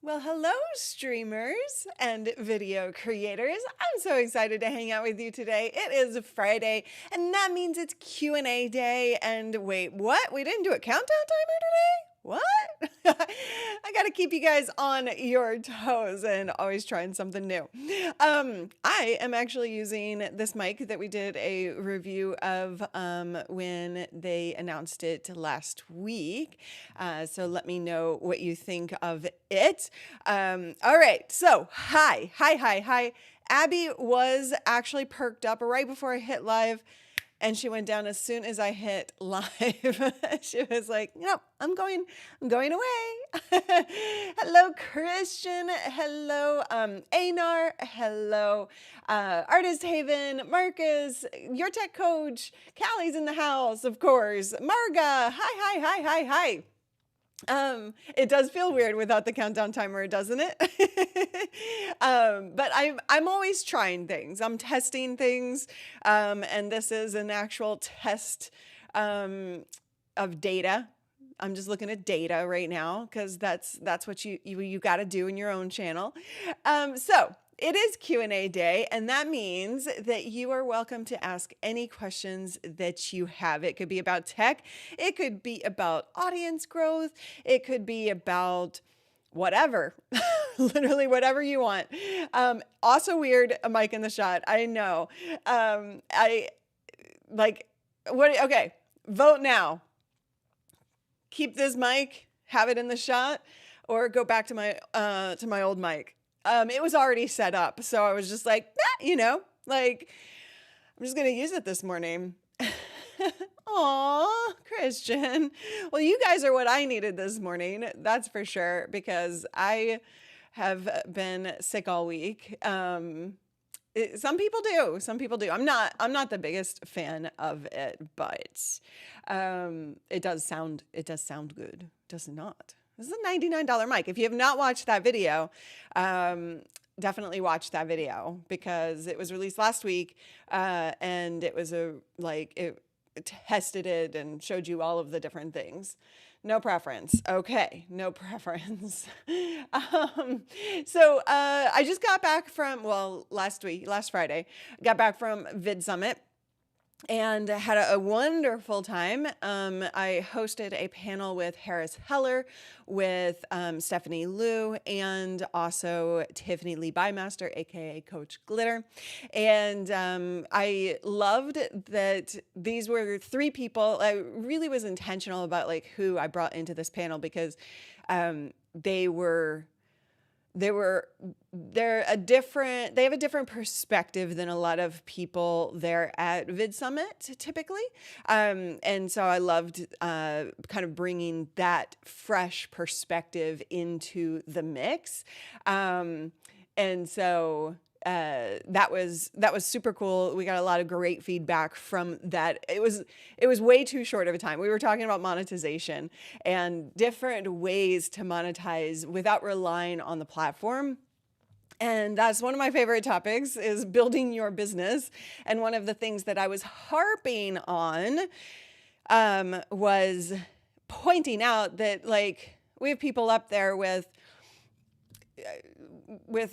Well, hello, streamers and video creators. I'm so excited to hang out with you today. It is Friday, and that means it's Q&A day. And wait, what? We didn't do a countdown timer today? What? I got to keep you guys on your toes and always trying something new. I am actually using this mic that we did a review of when they announced it last week. So let me know what you think of it. All right. So hi. Abby was actually perked up right before I hit live. And she went down as soon as I hit live. She was like, "Nope, I'm going away." Hello, Christian. Hello, Anar. Hello, Artist Haven. Marcus, your tech coach. Callie's in the house, of course. Marga. Hi. It does feel weird without the countdown timer, doesn't it? But I'm always trying things. I'm testing things, and this is an actual test of data. I'm just looking at data right now because that's what you got to do in your own channel. So it is Q&A day, and that means that you are welcome to ask any questions that you have. It could be about tech. It could be about audience growth. It could be about whatever, literally whatever you want. Also weird, a mic in the shot. I know. Okay, vote now. Keep this mic, have it in the shot, or go back to my old mic. It was already set up, so I was just like, I'm just gonna use it this morning. Aw, Christian. Well, you guys are what I needed this morning, that's for sure, because I have been sick all week. Some people do. I'm not the biggest fan of it, but it does sound good, does it not? This is a $99 mic. If you have not watched that video, definitely watch that video because it was released last week, and it was it tested it and showed you all of the different things. No preference. Okay, no preference. So I just got back from, last Friday, got back from VidSummit and had a wonderful time. I hosted a panel with Harris Heller, with Stephanie Liu, and also Tiffany Lee Bymaster, aka Coach Glitter. And I loved that these were three people. I really was intentional about who I brought into this panel because they have a different perspective than a lot of people there at VidSummit typically. And so I loved kind of bringing that fresh perspective into the mix. And so that was super cool. We got a lot of great feedback from that. It was way too short of a time. We were talking about monetization and different ways to monetize without relying on the platform. And that's one of my favorite topics, is building your business. And one of the things that I was harping on was pointing out that we have people up there with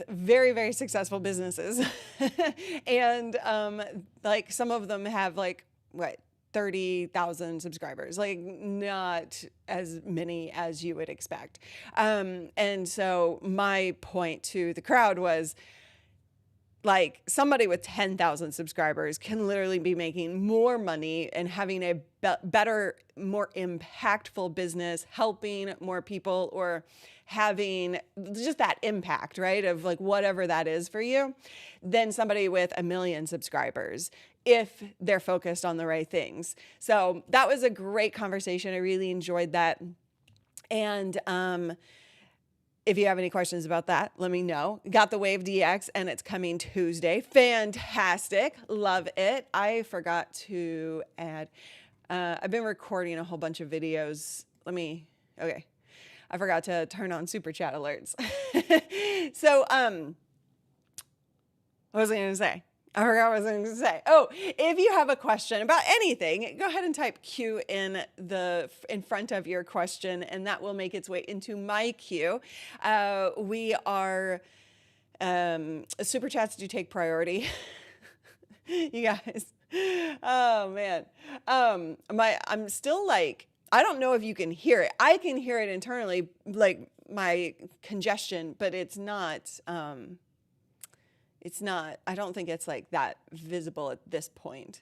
very, very successful businesses. And some of them have 30,000 subscribers, not as many as you would expect. And so my point to the crowd was, somebody with 10,000 subscribers can literally be making more money and having a better, more impactful business, helping more people, or having just that impact, right? Of whatever that is for you, than somebody with 1 million subscribers, if they're focused on the right things. So that was a great conversation. I really enjoyed that. And, if you have any questions about that, let me know. Got the Wave DX and it's coming Tuesday. Fantastic. Love it. I forgot to add, I've been recording a whole bunch of videos. Okay. I forgot to turn on super chat alerts. So, what was I going to say? I forgot what I was going to say. Oh, if you have a question about anything, go ahead and type Q in front of your question, and that will make its way into my queue. We are super chats do take priority. You guys. Oh man. I'm still like, I don't know if you can hear it. I can hear it internally, like my congestion, but it's not, I don't think it's like that visible at this point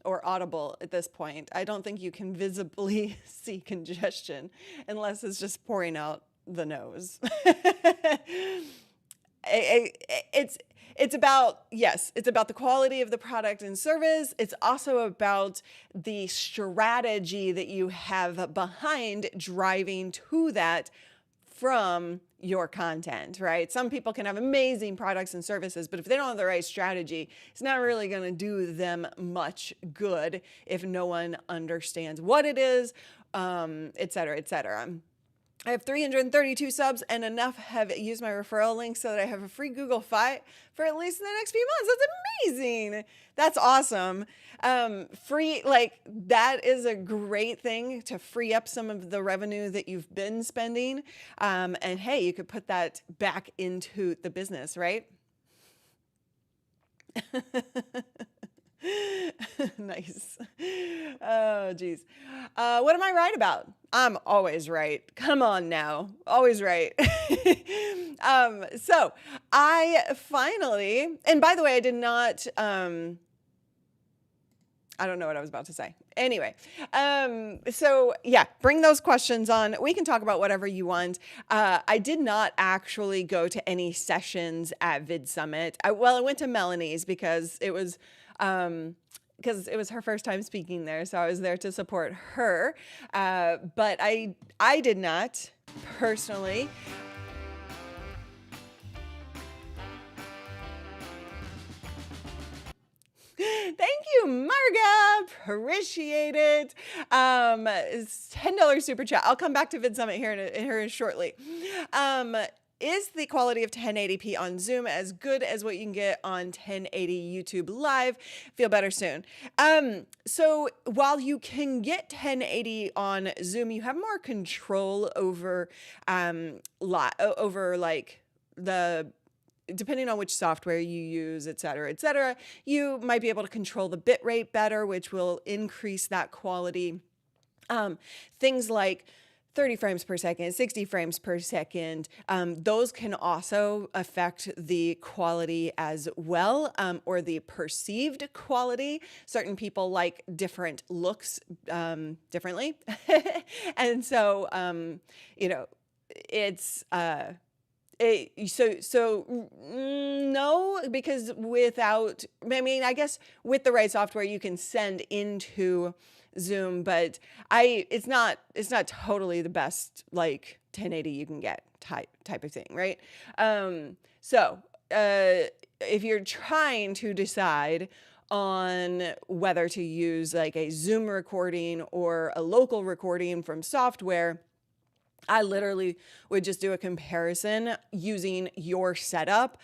or audible at this point. I don't think you can visibly see congestion unless it's just pouring out the nose. It's about, yes, it's about the quality of the product and service. It's also about the strategy that you have behind driving to that from your content, right? Some people can have amazing products and services, but if they don't have the right strategy, it's not really going to do them much good if no one understands what it is, et cetera, et cetera. I have 332 subs and enough have used my referral link so that I have a free Google Fi for at least the next few months. That's amazing. That's awesome. Free, like that is a great thing to free up some of the revenue that you've been spending. And hey, you could put that back into the business, right? Nice. Oh, geez. What am I right about? I'm always right. Come on now. Always right. So I finally, and by the way, I did not, I don't know what I was about to say. Anyway, so yeah, bring those questions on. We can talk about whatever you want. I did not actually go to any sessions at VidSummit. I went to Melanie's because it was her first time speaking there. So I was there to support her. But I did not personally. Thank you, Marga. Appreciate it. It's $10 super chat. I'll come back to VidSummit here shortly. Is the quality of 1080p on Zoom as good as what you can get on 1080 YouTube Live? Feel better soon. So while you can get 1080 on Zoom, you have more control over like the, depending on which software you use, et cetera, you might be able to control the bit rate better, which will increase that quality. Things like 30 frames per second, 60 frames per second, those can also affect the quality as well, or the perceived quality. Certain people like different looks differently. And so, it's... no, because I guess with the right software you can send into Zoom, but it's not totally the best like 1080 you can get type of thing, right? So if you're trying to decide on whether to use like a Zoom recording or a local recording from software, I literally would just do a comparison using your setup,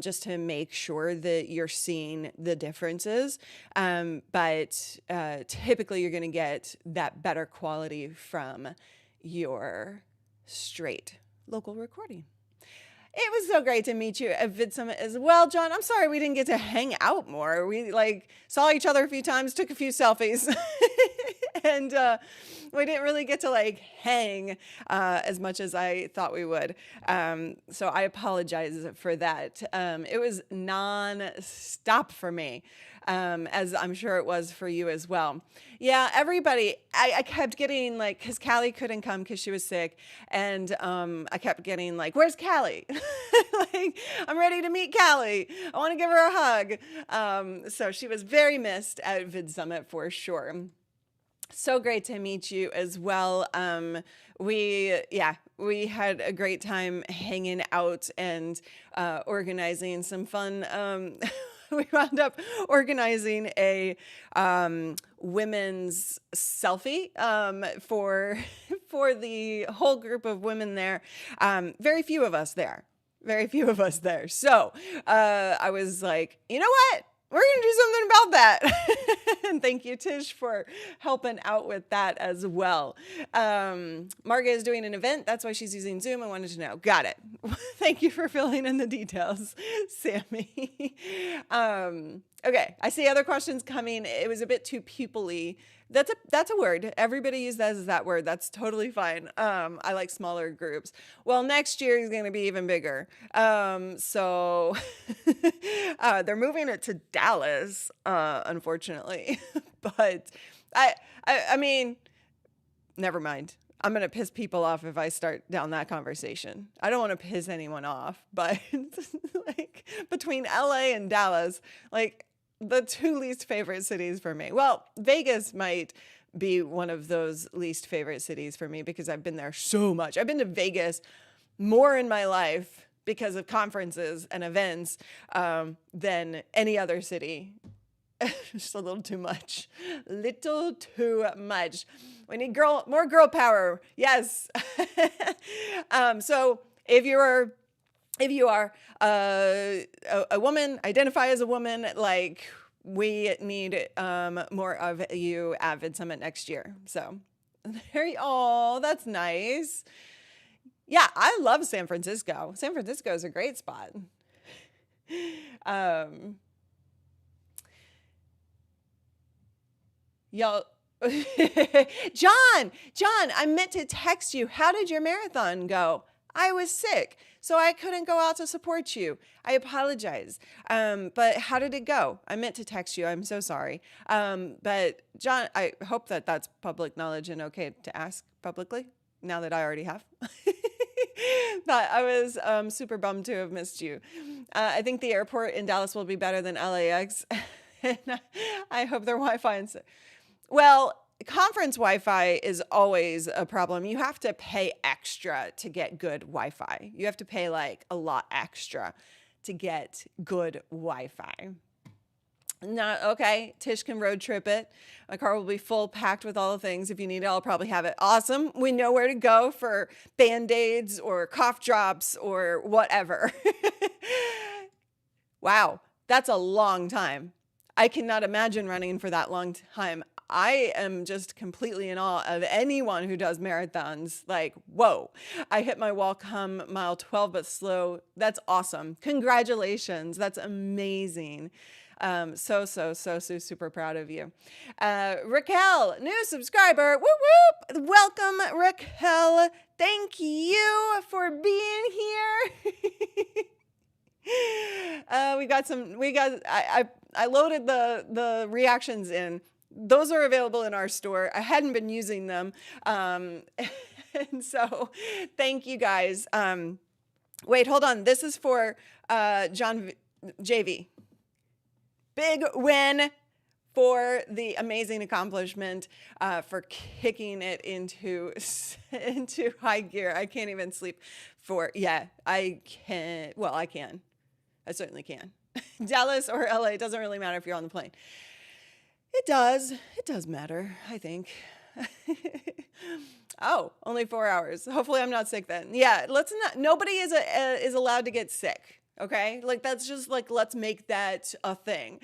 just to make sure that you're seeing the differences. But typically you're going to get that better quality from your straight local recording. It was so great to meet you at VidSummit as well, John. I'm sorry we didn't get to hang out more. We saw each other a few times, took a few selfies, and we didn't really get to hang as much as I thought we would. So I apologize for that. It was non-stop for me, as I'm sure it was for you as well. Yeah, everybody, I kept getting because Callie couldn't come because she was sick. And I kept getting where's Callie? I'm ready to meet Callie. I want to give her a hug. So she was very missed at VidSummit for sure. So great to meet you as well. We had a great time hanging out and organizing some fun. We wound up organizing a women's selfie for the whole group of women there. Very few of us there. So I was like, you know what? we're going to do something about that. And thank you, Tish, for helping out with that as well. Marga is doing an event. That's why she's using Zoom. I wanted to know. Got it. Thank you for filling in the details, Sammy. Okay, I see other questions coming. It was a bit too pupil-y. That's a word. Everybody uses that word. That's totally fine. I like smaller groups. Well, next year is going to be even bigger. So they're moving it to Dallas, unfortunately. But I mean, never mind. I'm going to piss people off if I start down that conversation. I don't want to piss anyone off, but like between LA and Dallas, like the two least favorite cities for me. Well, Vegas might be one of those least favorite cities for me because I've been there so much. I've been to Vegas more in my life because of conferences and events than any other city. Just a little too much. Little too much. We need more girl power. Yes. So if you are a woman, identify as a woman, like we need more of you at VidSummit next year. So oh, that's nice. Yeah, I love San Francisco. San Francisco is a great spot. Y'all, John, I meant to text you. How did your marathon go? I was sick, so I couldn't go out to support you. I apologize. But how did it go? I meant to text you. I'm so sorry. But John, I hope that that's public knowledge and okay to ask publicly now that I already have. But I was super bummed to have missed you. I think the airport in Dallas will be better than LAX. And I hope their Wi-Fi. Well, conference Wi-Fi is always a problem. You have to pay extra to get good Wi-Fi. You have to pay like a lot extra to get good Wi-Fi. Not okay. Tish can road trip it. My car will be full packed with all the things. If you need it, I'll probably have it. Awesome. We know where to go for Band-Aids or cough drops or whatever. Wow. That's a long time. I cannot imagine running for that long time. I am just completely in awe of anyone who does marathons. Like, whoa, I hit my wall come mile 12, but slow. That's awesome. Congratulations. That's amazing. So super proud of you. Raquel, new subscriber. Whoop, whoop. Welcome, Raquel. Thank you for being here. I loaded the reactions in. Those are available in our store. I hadn't been using them. And so thank you guys. Wait, hold on. This is for John JV. Big win for the amazing accomplishment for kicking it into high gear. I can't even sleep I can. Well, I can. I certainly can. Dallas or LA, it doesn't really matter if you're on the plane. It does matter, I think. Oh, only 4 hours. Hopefully I'm not sick then. Yeah, nobody is allowed to get sick. Okay. Like that's just like, let's make that a thing.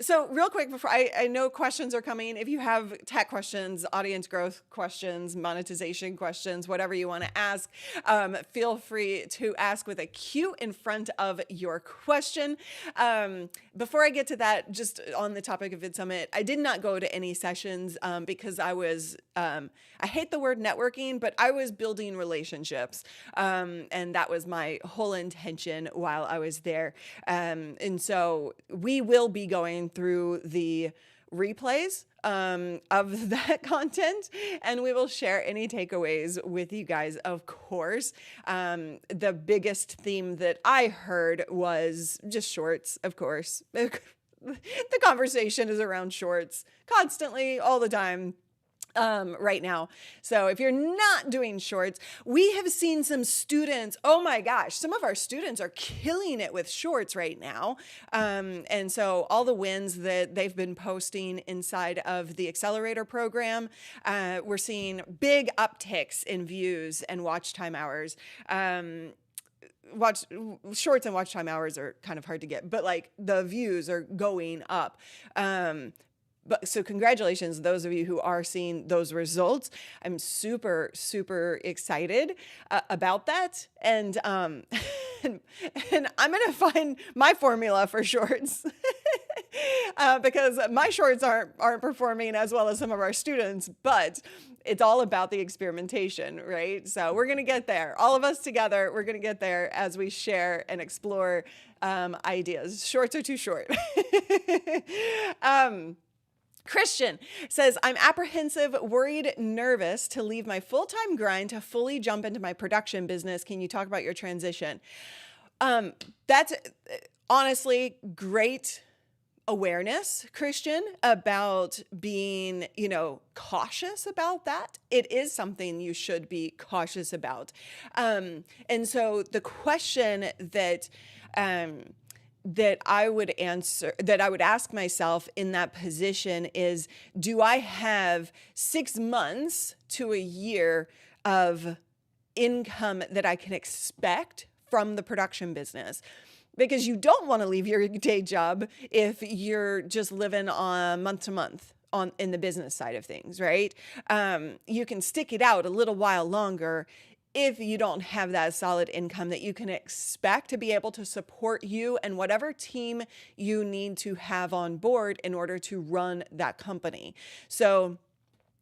So real quick before I know questions are coming. If you have tech questions, audience growth questions, monetization questions, whatever you want to ask, feel free to ask with a Q in front of your question. Before I get to that, just on the topic of VidSummit, I did not go to any sessions because I was, I hate the word networking, but I was building relationships. And that was my whole intention while I was there. And so we will be going through the replays of that content, and we will share any takeaways with you guys, of course. The biggest theme that I heard was just shorts, of course. The conversation is around shorts constantly, all the time. Right now. So if you're not doing shorts, we have seen some students, oh my gosh, some of our students are killing it with shorts right now. And so all the wins that they've been posting inside of the Accelerator program, we're seeing big upticks in views and watch time hours. shorts and watch time hours are kind of hard to get, but like the views are going up. But so congratulations, those of you who are seeing those results. I'm super, super excited about that. And, and I'm going to find my formula for shorts because my shorts aren't performing as well as some of our students, but it's all about the experimentation, right? So we're going to get there. All of us together, we're going to get there as we share and explore ideas. Shorts are too short. Christian says, I'm apprehensive, worried, nervous to leave my full-time grind to fully jump into my production business. Can you talk about your transition? That's honestly great awareness, Christian, about being, cautious about that. It is something you should be cautious about. And so the question that I would ask myself in that position is, do I have 6 months to a year of income that I can expect from the production business? Because you don't want to leave your day job if you're just living on month to month in the business side of things, right? You can stick it out a little while longer if you don't have that solid income that you can expect to be able to support you and whatever team you need to have on board in order to run that company. So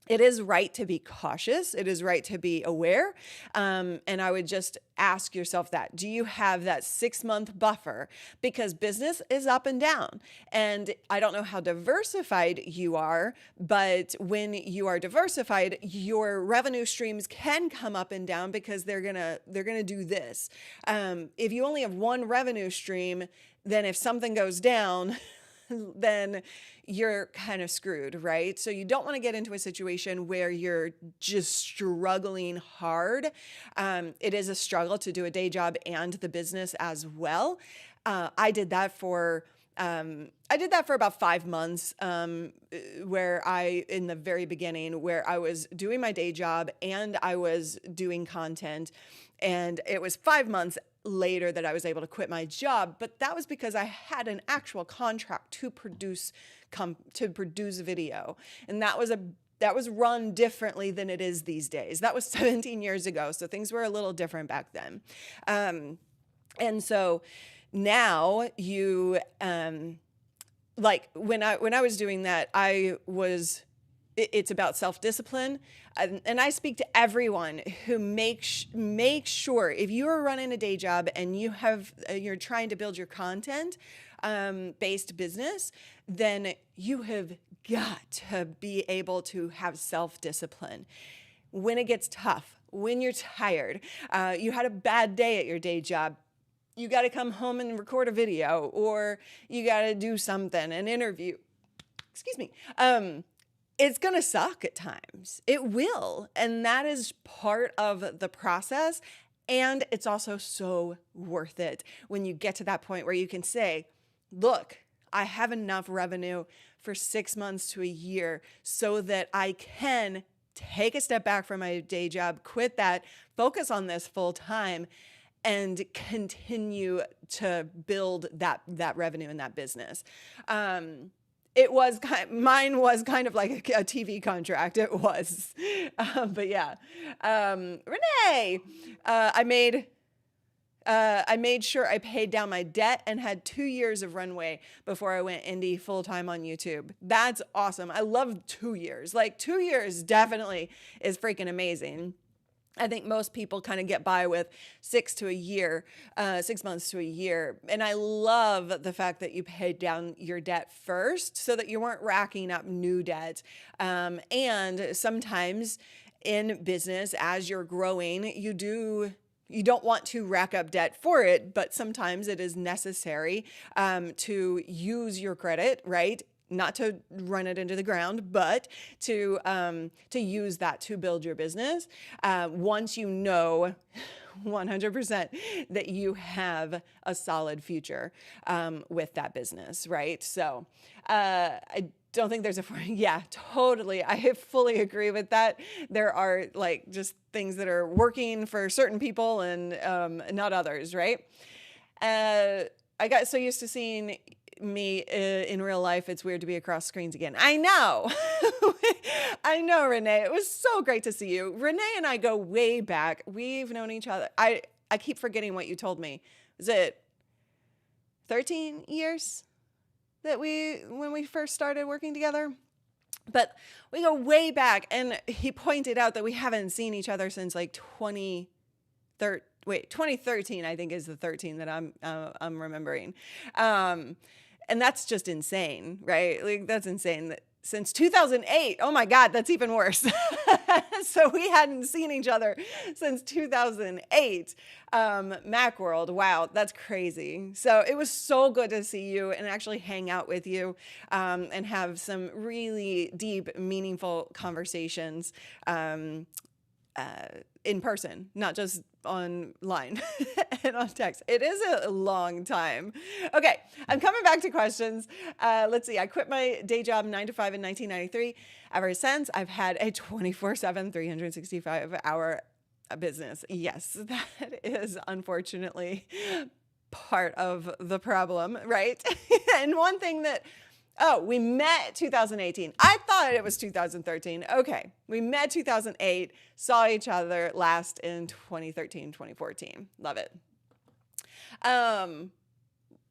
it is right to be cautious. It is right to be aware. And I would just ask yourself that. Do you have that 6-month buffer? Because business is up and down. And I don't know how diversified you are, but when you are diversified, your revenue streams can come up and down because they're gonna do this. If you only have one revenue stream, then if something goes down, then you're kind of screwed, right? So you don't want to get into a situation where you're just struggling hard. It is a struggle to do a day job and the business as well. I did that for about 5 months, in the very beginning, where I was doing my day job and I was doing content. And it was 5 months later that I was able to quit my job, but that was because I had an actual contract to produce video, and that was run differently than it is these days. That was 17 years ago, so things were a little different back then. And so now you like when I was doing that, it's about self-discipline. And I speak to everyone who make sure, if you are running a day job and you're trying to build your content based business, then you have got to be able to have self-discipline. When it gets tough, when you're tired, you had a bad day at your day job, you got to come home and record a video, or you got to do something, an interview. Excuse me. It's going to suck at times. It will. And that is part of the process. And it's also so worth it when you get to that point where you can say, look, I have enough revenue for 6 months to a year so that I can take a step back from my day job, quit that, focus on this full time, and continue to build that revenue in that business. Mine was kind of like a TV contract. It was, but yeah. Renee, I made sure I paid down my debt and had 2 years of runway before I went indie full time on YouTube. That's awesome. I love 2 years. Like 2 years definitely is freaking amazing. I think most people kind of get by with 6 months to a year. And I love the fact that you paid down your debt first so that you weren't racking up new debt. And sometimes in business, as you're growing, you don't want to rack up debt for it, but sometimes it is necessary to use your credit, right? Not to run it into the ground, but to use that to build your business. Once you know 100% that you have a solid future with that business, right? So don't think there's yeah, totally. I fully agree with that. There are like just things that are working for certain people and not others, right? I got so used to seeing me in real life, it's weird to be across screens again. I know. I know, Renee. It was so great to see you. Renee and I go way back. We've known each other. I keep forgetting what you told me. Was it 13 years that when we first started working together? But we go way back, and he pointed out that we haven't seen each other since like 2013, I think is the 13 that I'm remembering. And that's just insane, right? Like that's insane that since 2008. Oh my God, that's even worse. So we hadn't seen each other since 2008. Macworld, wow, that's crazy. So it was so good to see you and actually hang out with you and have some really deep, meaningful conversations in person, not just online and on text. It is a long time. Okay, I'm coming back to questions. Let's see. I quit my day job 9 to 5 in 1993. Ever since, I've had a 24/7, 365-hour business. Yes, that is unfortunately part of the problem, right? And one thing that we met 2018. I thought it was 2013. Okay. We met 2008, saw each other last in 2013, 2014. Love it.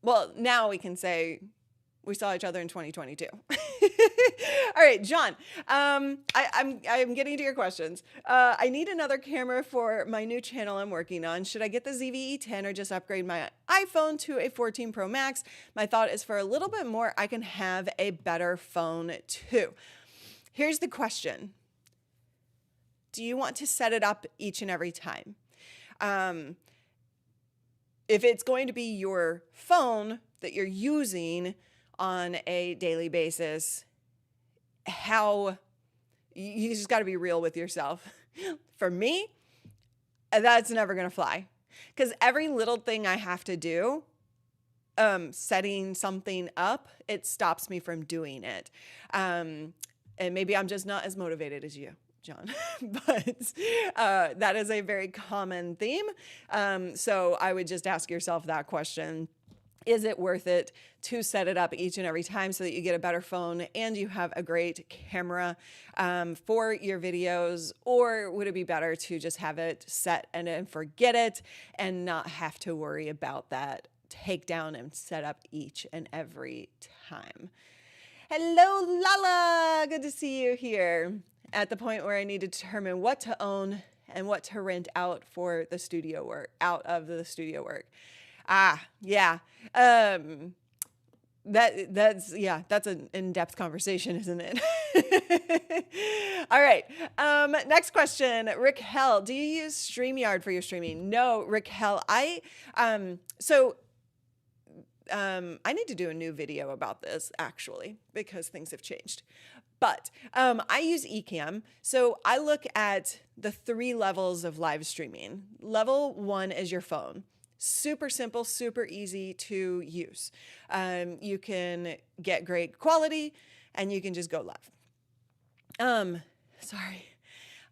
Well, now we can say we saw each other in 2022. All right, John, I'm getting to your questions. I need another camera for my new channel I'm working on. Should I get the ZV-E10 or just upgrade my iPhone to a 14 Pro Max? My thought is for a little bit more, I can have a better phone too. Here's the question. Do you want to set it up each and every time? If it's going to be your phone that you're using on a daily basis, you just got to be real with yourself. For me, that's never going to fly, because every little thing I have to do, setting something up, it stops me from doing it. And maybe I'm just not as motivated as you, John, but that is a very common theme. So I would just ask yourself that question. Is it worth it to set it up each and every time so that you get a better phone and you have a great camera for your videos? Or would it be better to just have it set and then forget it and not have to worry about that takedown and set up each and every time? Hello, Lala. Good to see you here at the point where I need to determine what to own and what to rent out for the studio work, out of the studio work. Yeah. That's an in-depth conversation, isn't it? All right. Next question. Raquel, do you use StreamYard for your streaming? No, Raquel, I need to do a new video about this actually, because things have changed. But I use ECAMM. So I look at the 3 levels of live streaming. Level 1 is your phone. Super simple, super easy to use. You can get great quality and you can just go live. Sorry.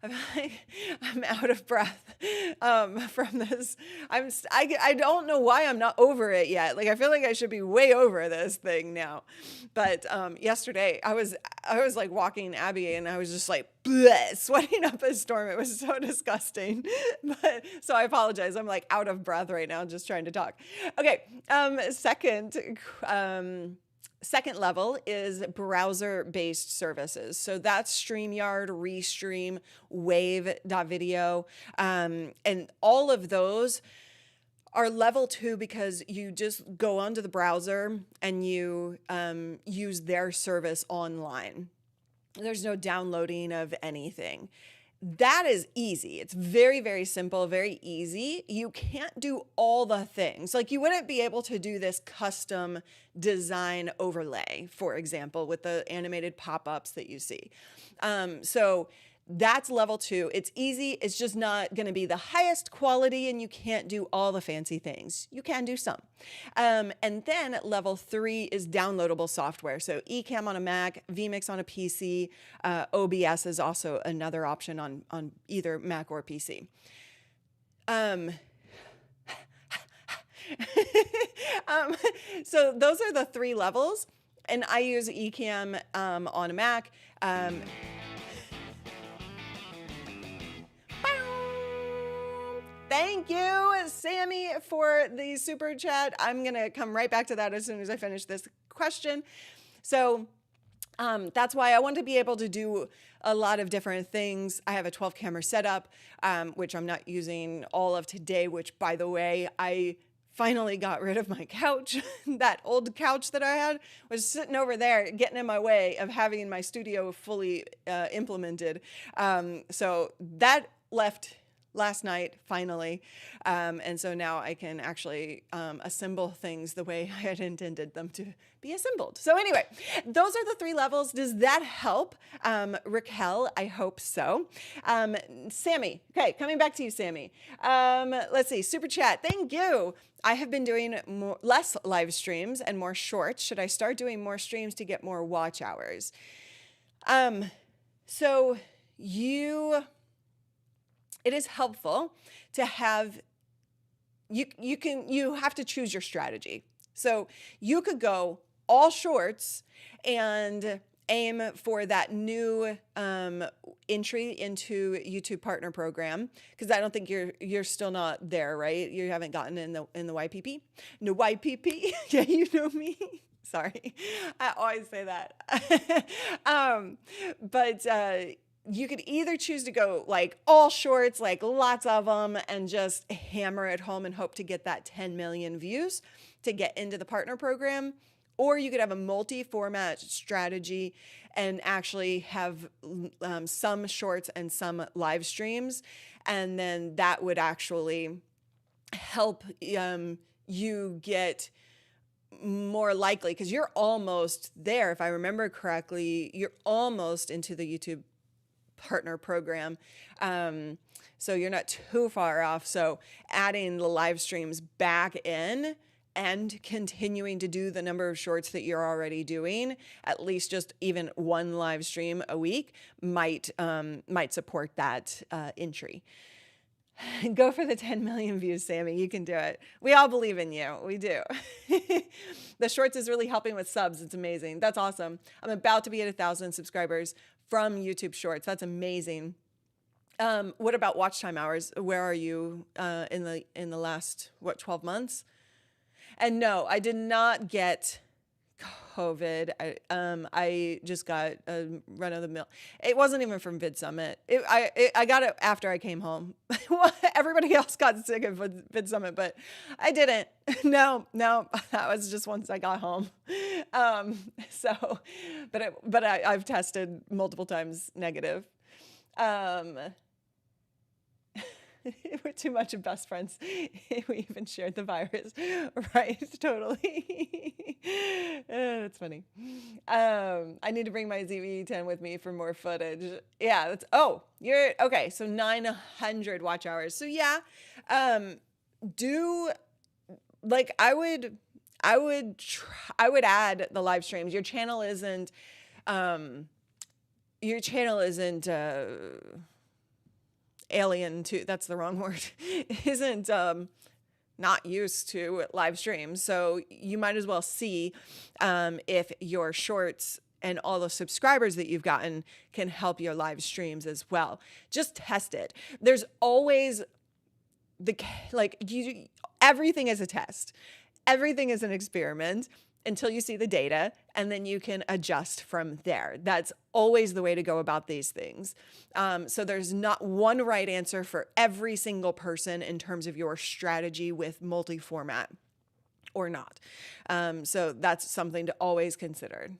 I'm out of breath from this. I don't know why I'm not over it yet. Like I feel like I should be way over this thing now. But yesterday I was like walking Abby and I was just like bleh, sweating up a storm. It was so disgusting. But so I apologize. I'm like out of breath right now just trying to talk. Okay. Second level is browser-based services. So that's StreamYard, Restream, Wave.video, and all of those are level 2 because you just go onto the browser and you use their service online. There's no downloading of anything. That is easy. It's very, very simple, very easy. You can't do all the things. Like you wouldn't be able to do this custom design overlay, for example, with the animated pop-ups that you see. So that's level 2. It's easy. It's just not going to be the highest quality, and you can't do all the fancy things. You can do some. And then level 3 is downloadable software. So ECAMM on a Mac, vMix on a PC, OBS is also another option on either Mac or PC. So those are the 3 levels, and I use ECAMM on a Mac. Thank you, Sammy, for the super chat. I'm going to come right back to that as soon as I finish this question. So that's why I want to be able to do a lot of different things. I have a 12 camera setup, which I'm not using all of today, which, by the way, I finally got rid of my couch. That old couch that I had was sitting over there getting in my way of having my studio fully implemented. So that left last night, finally. And so now I can actually assemble things the way I had intended them to be assembled. So anyway, those are the 3 levels. Does that help? Raquel, I hope so. Sammy, okay, coming back to you, Sammy. Let's see, super chat, thank you. I have been doing less live streams and more shorts. Should I start doing more streams to get more watch hours? So it is helpful to have, you have to choose your strategy. So you could go all shorts and aim for that new entry into YouTube Partner Program, because I don't think you're still not there, right? You haven't gotten in the YPP? No YPP? Yeah, you know me. Sorry, I always say that. But you could either choose to go like all shorts, like lots of them, and just hammer it home and hope to get that 10 million views to get into the partner program. Or you could have a multi-format strategy and actually have some shorts and some live streams. And then that would actually help you get more likely, because you're almost there. If I remember correctly, you're almost into the YouTube partner program. So you're not too far off. So adding the live streams back in and continuing to do the number of shorts that you're already doing, at least just even one live stream a week might support that entry. Go for the 10 million views, Sammy. You can do it. We all believe in you. We do. The shorts is really helping with subs. It's amazing. That's awesome. I'm about to be at 1,000 subscribers from YouTube Shorts. That's amazing. What about watch time hours? Where are you in the last 12 months? And no, I did not get COVID. I just got a run of the mill. It wasn't even from VidSummit. I got it after I came home. Everybody else got sick of VidSummit, but I didn't. No, that was just once I got home. But I've tested multiple times negative. We're too much of best friends. We even shared the virus, right? Totally. That's funny. I need to bring my ZV-E10 with me for more footage. Yeah. You're okay. So 900 watch hours. So yeah, I would add the live streams. Your channel isn't alien to, that's the wrong word, isn't not used to live streams. So you might as well see if your shorts and all the subscribers that you've gotten can help your live streams as well. Just test it. There's always everything is a test. Everything is an experiment until you see the data, and then you can adjust from there. That's always the way to go about these things. So there's not one right answer for every single person in terms of your strategy with multi-format or not. So that's something to always consider.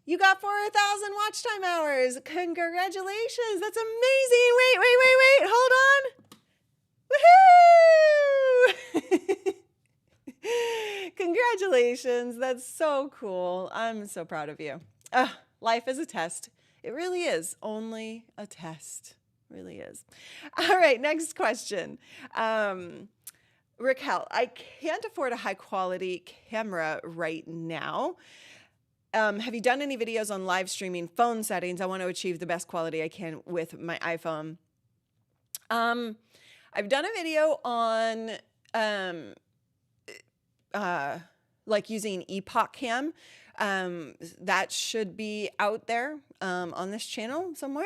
You got 4,000 watch time hours. Congratulations. That's amazing. Wait. Hold on. Woohoo! Congratulations. That's so cool. I'm so proud of you. Life is a test. It really is only a test. Really is. All right, next question. Raquel, I can't afford a high quality camera right now. Have you done any videos on live streaming phone settings? I want to achieve the best quality I can with my iPhone. I've done a video on like using ECAMM. That should be out there on this channel somewhere.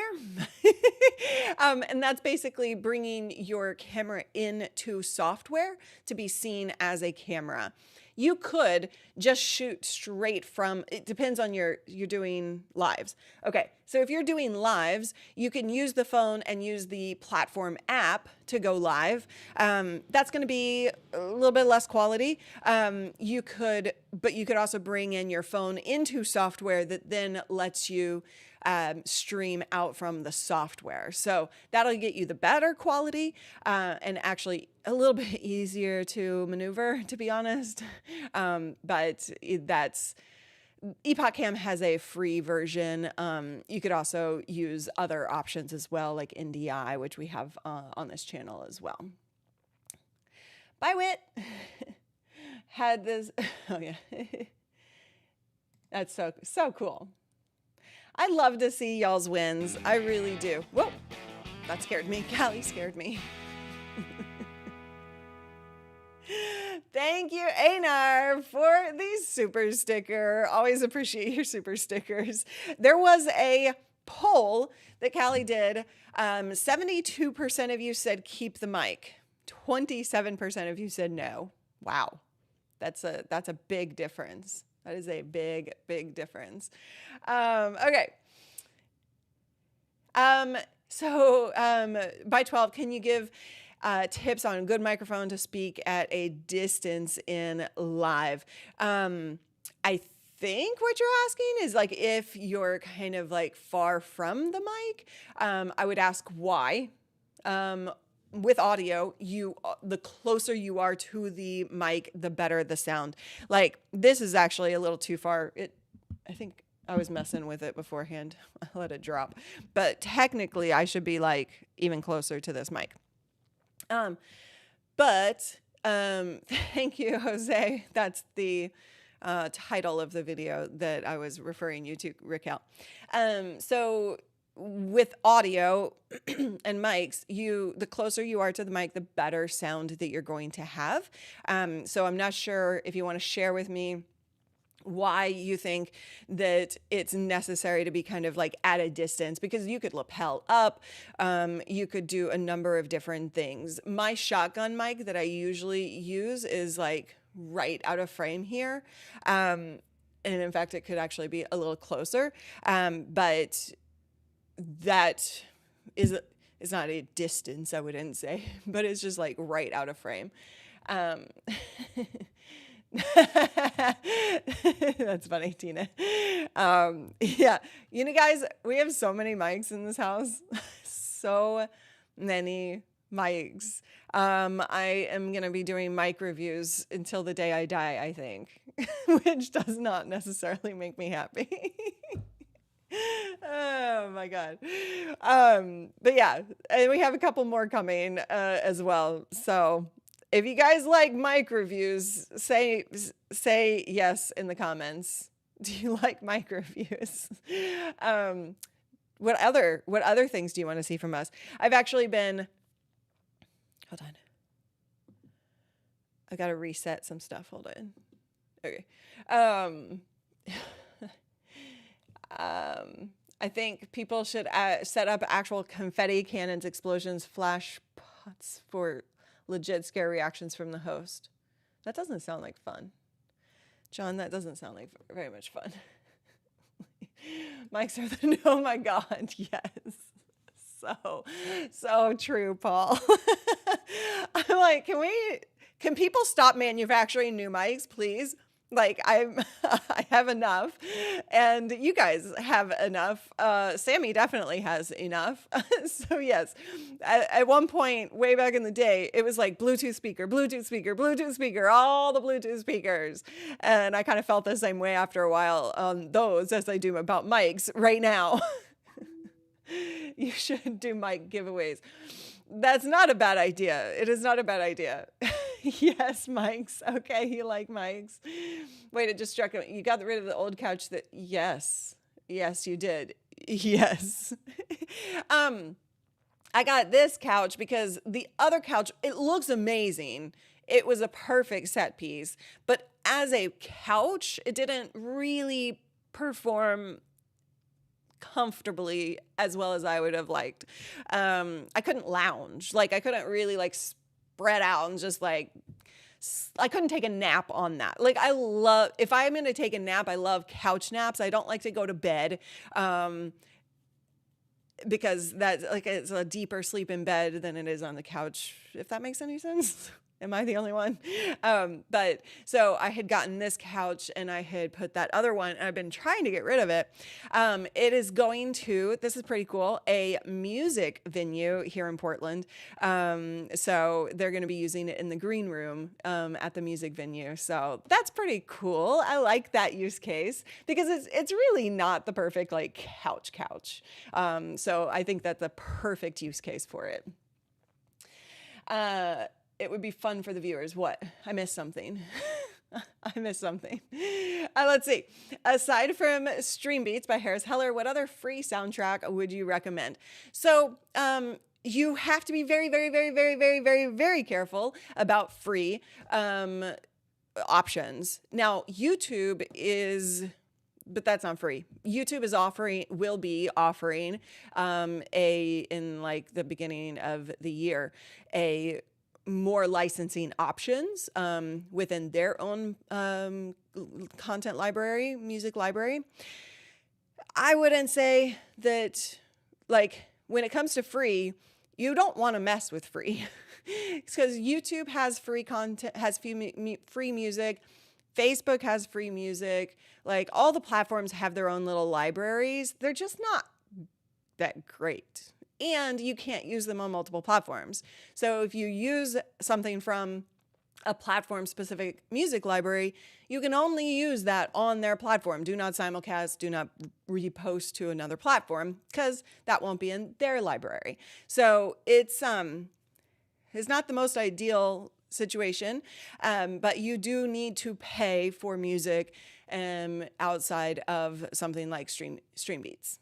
And that's basically bringing your camera into software to be seen as a camera. You could just shoot straight from, it depends on you're doing lives. Okay, so if you're doing lives, you can use the phone and use the platform app to go live. That's gonna be a little bit less quality. But you could also bring in your phone into software that then lets you stream out from the software. So that'll get you the better quality and actually a little bit easier to maneuver, to be honest. But that's, ECAMM has a free version. You could also use other options as well, like NDI, which we have on this channel as well. Bye, Wit. Had this, oh yeah. That's so cool. I love to see y'all's wins. I really do. Whoa, that scared me. Callie scared me. Thank you, Einar, for the super sticker. Always appreciate your super stickers. There was a poll that Callie did. 72% of you said keep the mic. 27% of you said no. Wow, that's a big difference. That is a big, big difference. Okay. So by 12, can you give tips on a good microphone to speak at a distance in live? I think what you're asking is like if you're kind of like far from the mic, I would ask why. With audio, the closer you are to the mic, the better the sound. Like this is actually a little too far. I think I was messing with it beforehand. I let it drop, but technically I should be like even closer to this mic. Thank you, Jose. That's the title of the video that I was referring you to, Raquel. So with audio and mics, the closer you are to the mic, the better sound that you're going to have. So I'm not sure if you want to share with me why you think that it's necessary to be kind of like at a distance, because you could lapel up, you could do a number of different things. My shotgun mic that I usually use is like right out of frame here. And in fact, it could actually be a little closer. But that is not a distance, I wouldn't say, but it's just like right out of frame. That's funny, Tina. Yeah, you know, guys, we have so many mics in this house. So many mics. I am going to be doing mic reviews until the day I die, I think, which does not necessarily make me happy. Oh my God. But yeah, and we have a couple more coming as well. So if you guys like mic reviews, say yes in the comments. Do you like mic reviews? What other things do you want to see from us? I've actually been, hold on. I got to reset some stuff. Hold on. Okay. I think people should set up actual confetti cannons, explosions, flash pots for legit scare reactions from the host. That doesn't sound like fun. John, that doesn't sound like very much fun. Mics are the, oh my God, yes. So true, Paul. I'm like, can people stop manufacturing new mics, please? Like I have enough, and you guys have enough. Sammy definitely has enough. So yes, at one point way back in the day, it was like Bluetooth speaker, Bluetooth speaker, Bluetooth speaker, all the Bluetooth speakers. And I kind of felt the same way after a while on those as I do about mics right now. You should do mic giveaways. That's not a bad idea. It is not a bad idea. Yes, mics. Okay, you like mics. Wait, it just struck me. You got rid of the old couch that, yes. Yes, you did. Yes. I got this couch because the other couch, it looks amazing. It was a perfect set piece, but as a couch, it didn't really perform comfortably as well as I would have liked. I couldn't lounge. Like I couldn't really like spread out and just like, I couldn't take a nap on that. Like if I'm going to take a nap, I love couch naps. I don't like to go to bed. Because that's like, it's a deeper sleep in bed than it is on the couch, if that makes any sense. Am I the only one? But so I had gotten this couch and I had put that other one and I've been trying to get rid of it. It is going to, this is pretty cool, a music venue here in Portland. So they're going to be using it in the green room at the music venue. So that's pretty cool. I like that use case because it's really not the perfect like couch. So I think that's a perfect use case for it. It would be fun for the viewers. What? I missed something. I missed something. Let's see. Aside from Stream Beats by Harris Heller, what other free soundtrack would you recommend? So you have to be very, very, very, very, very, very, very careful about free options. Now, YouTube is... but that's not free. YouTube is will be offering in like the beginning of the year, more licensing options within their own content library, music library. I wouldn't say that, like, when it comes to free, you don't want to mess with free. Because YouTube has free content, has free music. Facebook has free music. Like, all the platforms have their own little libraries. They're just not that great. And you can't use them on multiple platforms. So if you use something from a platform-specific music library, you can only use that on their platform. Do not simulcast, do not repost to another platform, because that won't be in their library. So it's not the most ideal situation, but you do need to pay for music outside of something like Stream Beats.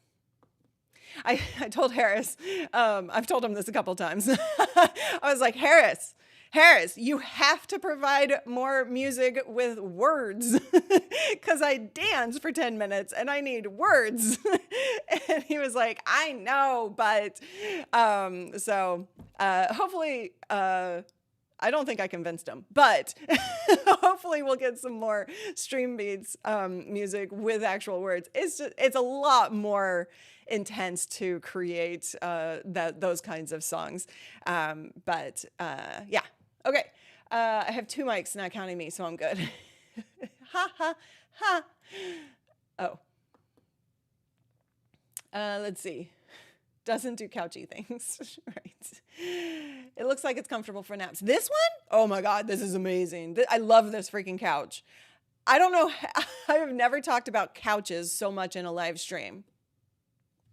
I told Harris, I've told him this a couple times. I was like, Harris, you have to provide more music with words because I dance for 10 minutes and I need words. And he was like, I know, but hopefully, I don't think I convinced him, but hopefully we'll get some more Stream Beats music with actual words. It's a lot more intense to create those kinds of songs. Yeah. Okay. I have 2 mics not counting me, so I'm good. Ha ha ha. Oh. Let's see. Doesn't do couchy things. Right. It looks like it's comfortable for naps. This one? Oh my God, this is amazing. I love this freaking couch. I don't know. I have never talked about couches so much in a live stream.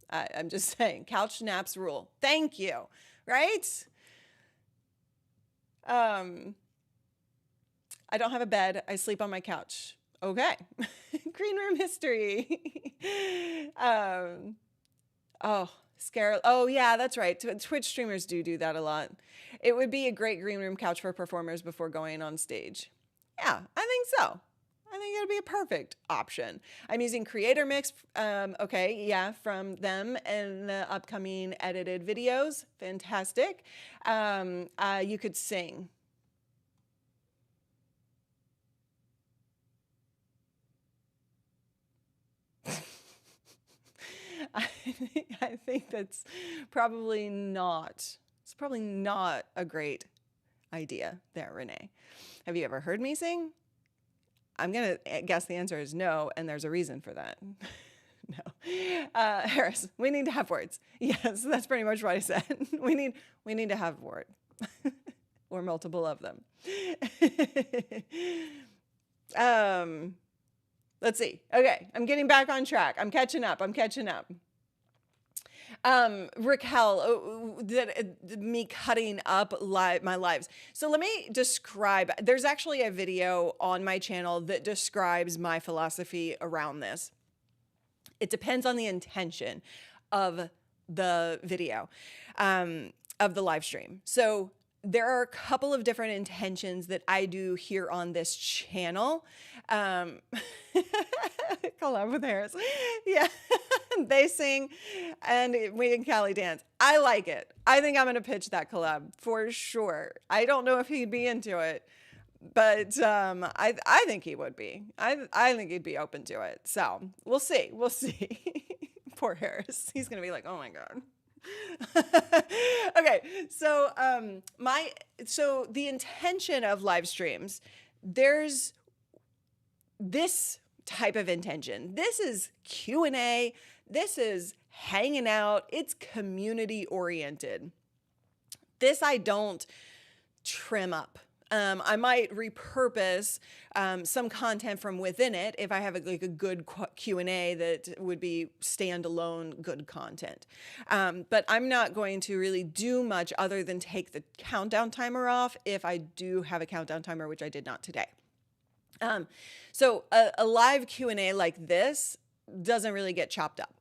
I'm just saying, couch naps rule. Thank you. Right? I don't have a bed. I sleep on my couch. Okay. Green room history. Oh yeah, that's right. Twitch streamers do that a lot. It would be a great green room couch for performers before going on stage. Yeah, I think so. I think it'll be a perfect option. I'm using Creator Mix, okay, yeah, from them and the upcoming edited videos. Fantastic. You could sing. I think that's probably not, it's probably not a great idea there, Renee. Have you ever heard me sing? I'm going to guess the answer is no, and there's a reason for that. No. Harris, we need to have words. Yes, that's pretty much what I said. We need to have words. Or multiple of them. Let's see. Okay, I'm getting back on track. I'm catching up. Raquel, me cutting up my lives. So let me describe, there's actually a video on my channel that describes my philosophy around this. It depends on the intention of the video, of the live stream. So there are a couple of different intentions that I do here on this channel. Collab with Harris. Yeah. They sing and we and Callie dance. I like it. I think I'm going to pitch that collab for sure. I don't know if he'd be into it, but I think he would be. I think he'd be open to it. So we'll see. We'll see. Poor Harris. He's going to be like, oh my God. Okay. So, so the intention of live streams, there's this type of intention. This is Q&A. This is hanging out. It's community oriented. This I don't trim up. I might repurpose some content from within it if I have a good Q&A that would be standalone good content. But I'm not going to really do much other than take the countdown timer off if I do have a countdown timer, which I did not today. So a live Q&A like this doesn't really get chopped up.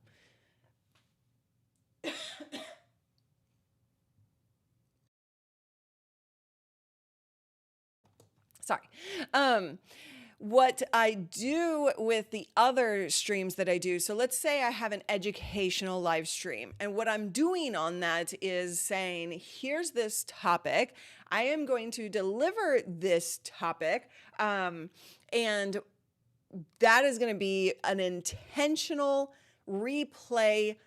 Sorry. What I do with the other streams that I do, so let's say I have an educational live stream, and what I'm doing on that is saying, here's this topic. I am going to deliver this topic, and that is going to be an intentional replay,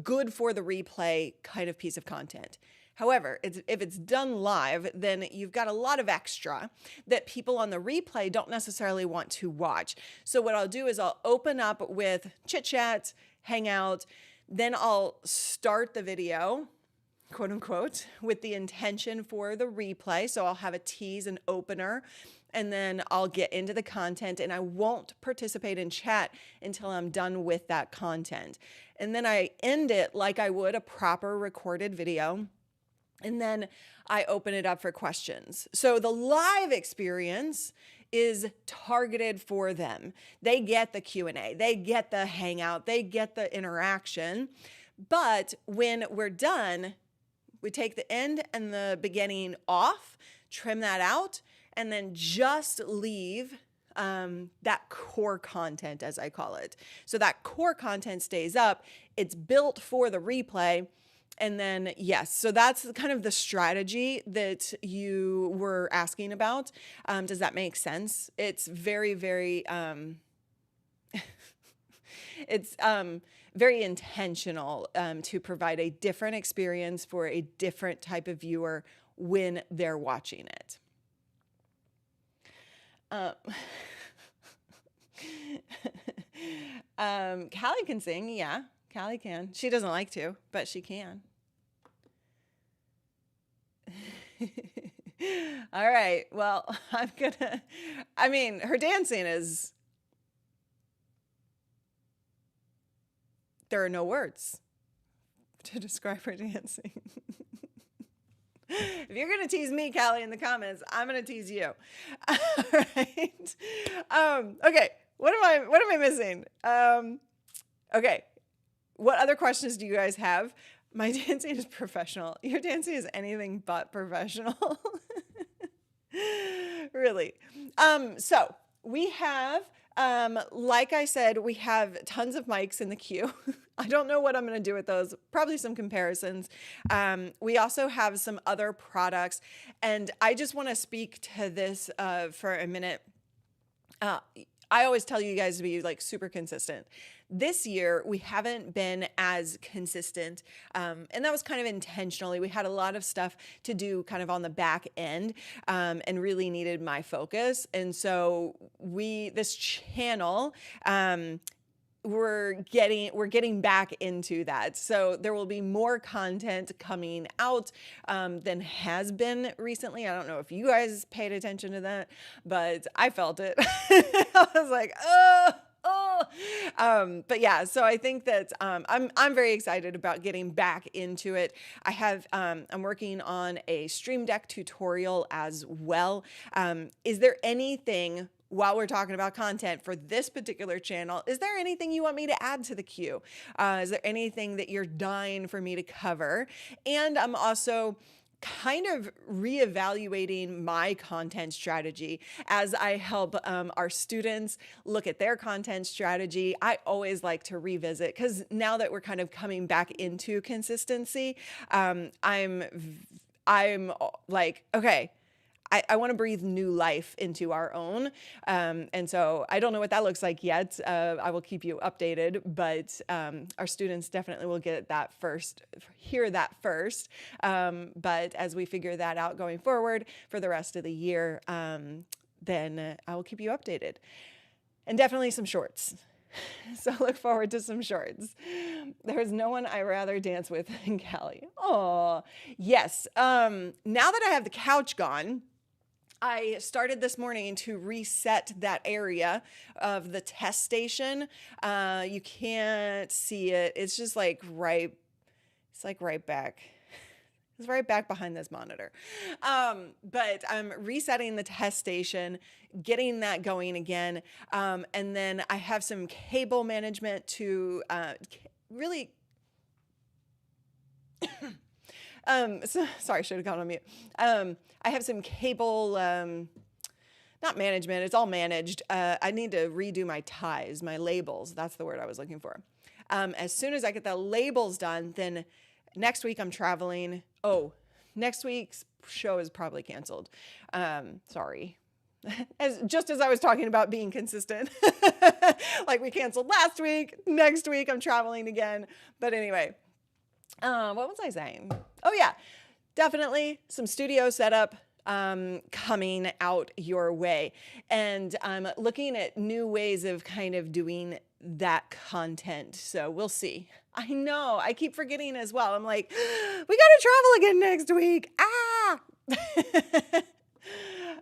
good for the replay kind of piece of content. However, if it's done live, then you've got a lot of extra that people on the replay don't necessarily want to watch. So what I'll do is I'll open up with chit chat, hangout, then I'll start the video, quote unquote, with the intention for the replay. So I'll have a tease and opener, and then I'll get into the content, and I won't participate in chat until I'm done with that content. And then I end it like I would a proper recorded video. And then I open it up for questions. So the live experience is targeted for them. They get the Q&A, they get the hangout, they get the interaction. But when we're done, we take the end and the beginning off, trim that out, and then just leave that core content, as I call it. So that core content stays up. It's built for the replay. And then, yes, so that's kind of the strategy that you were asking about. Does that make sense? It's very, very, it's very intentional to provide a different experience for a different type of viewer when they're watching it. Callie can sing, yeah. Callie can. She doesn't like to, but she can. All right. Well, I mean, her dancing is, there are no words to describe her dancing. If you're going to tease me, Callie, in the comments, I'm going to tease you. All right. Okay. What am I missing? Okay. What other questions do you guys have? My dancing is professional. Your dancing is anything but professional. Really. So we have, like I said, we have tons of mics in the queue. I don't know what I'm going to do with those. Probably some comparisons. We also have some other products, and I just want to speak to this for a minute. I always tell you guys to be like super consistent. This year, we haven't been as consistent, and that was kind of intentionally. We had a lot of stuff to do kind of on the back end, and really needed my focus. And so this channel, we're getting back into that. So there will be more content coming out than has been recently. I don't know if you guys paid attention to that, but I felt it. I was like, oh. But yeah, so I think that I'm very excited about getting back into it. I'm working on a Stream Deck tutorial as well. Is there anything, while we're talking about content for this particular channel, is there anything you want me to add to the queue? Is there anything that you're dying for me to cover? And I'm also kind of reevaluating my content strategy as I help our students look at their content strategy. I always like to revisit, because now that we're kind of coming back into consistency, I'm like, okay, I want to breathe new life into our own. And so I don't know what that looks like yet. I will keep you updated, but our students definitely will get that first, hear that first. But as we figure that out going forward for the rest of the year, then I will keep you updated. And definitely some shorts. So look forward to some shorts. There's no one I'd rather dance with than Callie. Oh, yes. Now that I have the couch gone, I started this morning to reset that area of the test station. You can't see it. It's just like right back. It's right back behind this monitor. But I'm resetting the test station, getting that going again. And then I have some cable management to really... sorry, should have gone on mute. I have some cable, not management, it's all managed. I need to redo my ties, my labels. That's the word I was looking for. As soon as I get the labels done, then next week I'm traveling. Oh, next week's show is probably canceled. Sorry. Just as I was talking about being consistent, like we canceled last week, next week I'm traveling again. But anyway, what was I saying? Oh yeah, definitely some studio setup coming out your way. And I'm looking at new ways of kind of doing that content. So we'll see. I know, I keep forgetting as well. I'm like, we got to travel again next week.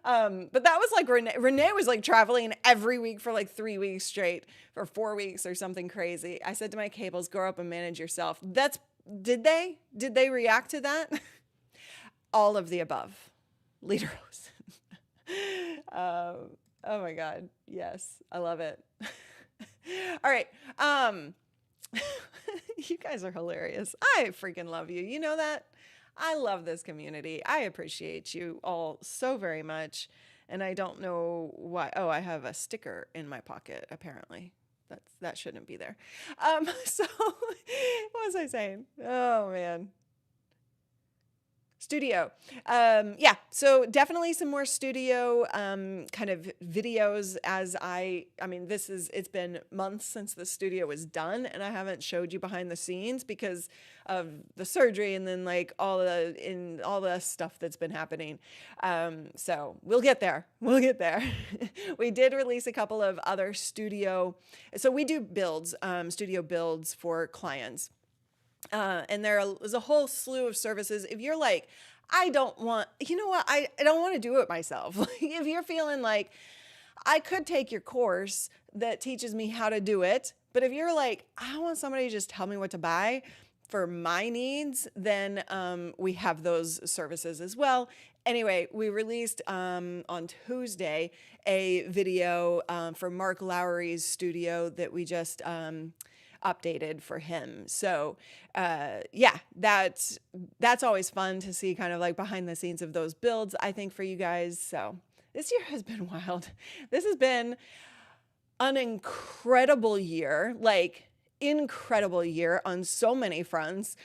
But that was like Renee was like traveling every week for like 3 weeks straight, for 4 weeks or something crazy. I said to my cables, grow up and manage yourself. Did they react to that? All of the above. Leader Rose. Oh my God. Yes. I love it. All right. You guys are hilarious. I freaking love you. You know that? I love this community. I appreciate you all so very much. And I don't know why. Oh, I have a sticker in my pocket, apparently. That shouldn't be there. So what was I saying? Oh man. Studio. Yeah, so definitely some more studio kind of videos as I mean, it's been months since the studio was done and I haven't showed you behind the scenes because of the surgery and then like all the stuff that's been happening. So we'll get there. We'll get there. We did release a couple of other studio. So we do builds, studio builds for clients. And there's a whole slew of services. If you're like, I don't want to do it myself. If you're feeling like I could take your course that teaches me how to do it, but if you're like, I want somebody to just tell me what to buy for my needs, then we have those services as well. Anyway, we released on Tuesday a video for Mark Lowry's studio that we just updated for him. So yeah, that's always fun to see kind of like behind the scenes of those builds, I think, for you guys. So this year has been wild. This has been an incredible year, like incredible year on so many fronts.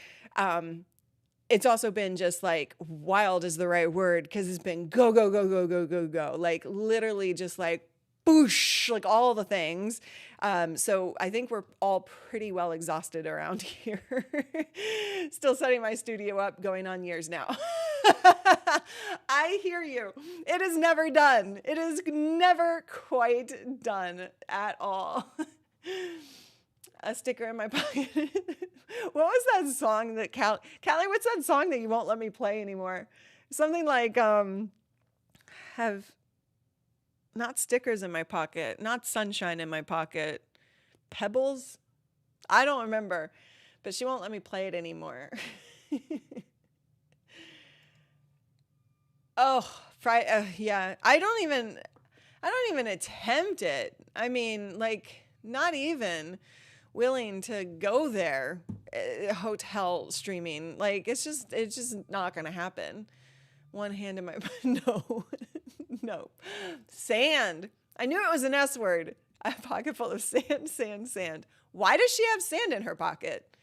It's also been just like wild is the right word, because it's been go, go, go, go, go, go, go, like literally just like boosh, like all the things. So I think we're all pretty well exhausted around here. Still setting my studio up, going on years now. I hear you. It is never done. It is never quite done at all. A sticker in my pocket. What was that song that Callie, what's that song that you won't let me play anymore? Something like, not stickers in my pocket, not sunshine in my pocket, pebbles. I don't remember, but she won't let me play it anymore. Oh, yeah. I don't even attempt it. I mean, like, not even willing to go there. Hotel streaming, like, it's just not gonna happen. One hand in my no, no, sand. I knew it was an S word. A pocket full of sand, sand, sand. Why does she have sand in her pocket?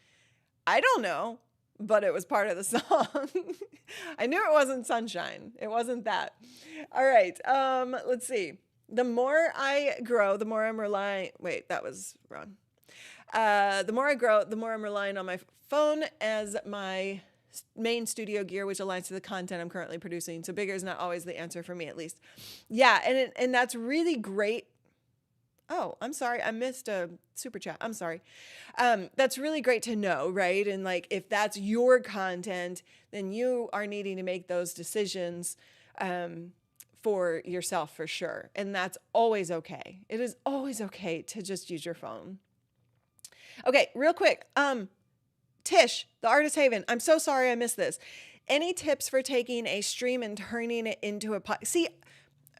I don't know, but it was part of the song. I knew it wasn't sunshine. It wasn't that. All right. Let's see. The more I grow, the more I'm relying. Wait, that was wrong. The more I grow, the more I'm relying on my phone as my main studio gear, which aligns to the content I'm currently producing. So bigger is not always the answer for me, at least. Yeah, and that's really great. Oh, I'm sorry. I missed a super chat. I'm sorry. That's really great to know, right? And like, if that's your content, then you are needing to make those decisions for yourself for sure. And that's always okay. It is always okay to just use your phone. Okay, real quick. Tish, the Artist Haven. I'm so sorry I missed this. Any tips for taking a stream and turning it into a See,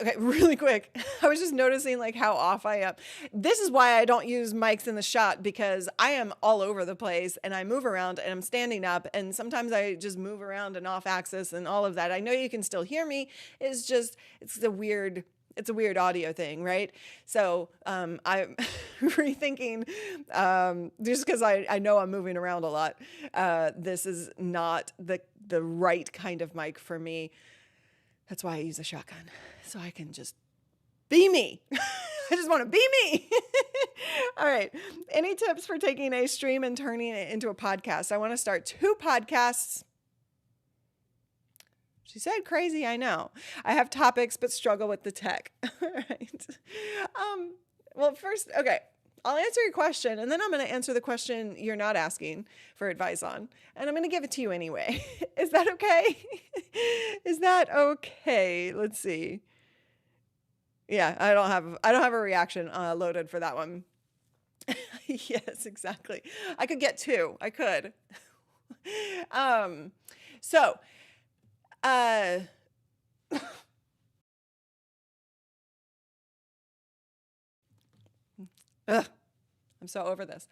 okay, really quick. I was just noticing like how off I am. This is why I don't use mics in the shot, because I am all over the place and I move around and I'm standing up and sometimes I just move around and off axis and all of that. I know you can still hear me. It's a weird audio thing, right? So I'm rethinking, just because I know I'm moving around a lot. This is not the right kind of mic for me. That's why I use a shotgun, so I can just be me. I just want to be me. All right. Any tips for taking a stream and turning it into a podcast? I want to start 2 podcasts. She said crazy, I know. I have topics, but struggle with the tech. All right. Well, first, okay, I'll answer your question, and then I'm going to answer the question you're not asking for advice on, and I'm going to give it to you anyway. Is that okay? Is that okay? Let's see. Yeah, I don't have a reaction loaded for that one. Yes, exactly. I could get 2. I could. So. I'm so over this.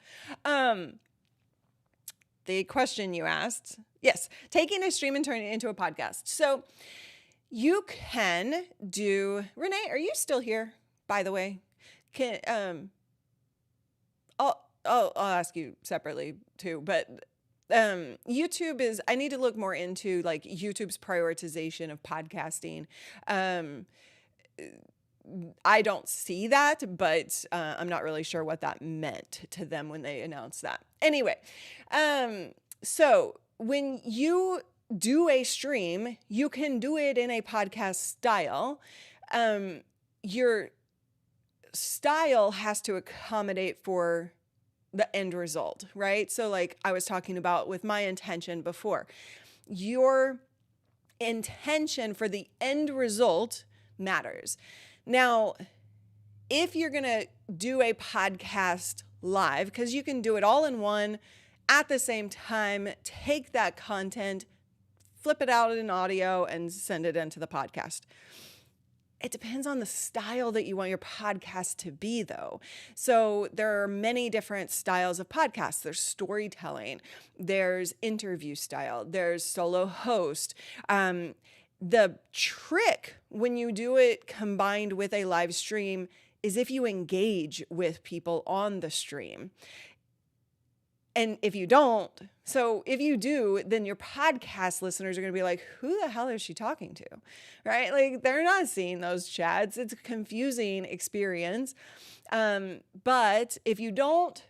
The question you asked, yes, taking a stream and turning it into a podcast. So you can do, Renee, are you still here, by the way? I'll ask you separately too, but YouTube is, I need to look more into like YouTube's prioritization of podcasting. I don't see that, but I'm not really sure what that meant to them when they announced that. Anyway, so when you do a stream, you can do it in a podcast style. Your style has to accommodate for the end result, right? So like I was talking about with my intention before, your intention for the end result matters. Now, if you're going to do a podcast live, because you can do it all in one at the same time, take that content, flip it out in audio and send it into the podcast. It depends on the style that you want your podcast to be, though. So there are many different styles of podcasts. There's storytelling, there's interview style, there's solo host. The trick when you do it combined with a live stream is if you engage with people on the stream. And if you don't, so if you do, then your podcast listeners are going to be like, who the hell is she talking to? Right? Like they're not seeing those chats. It's a confusing experience. But if you don't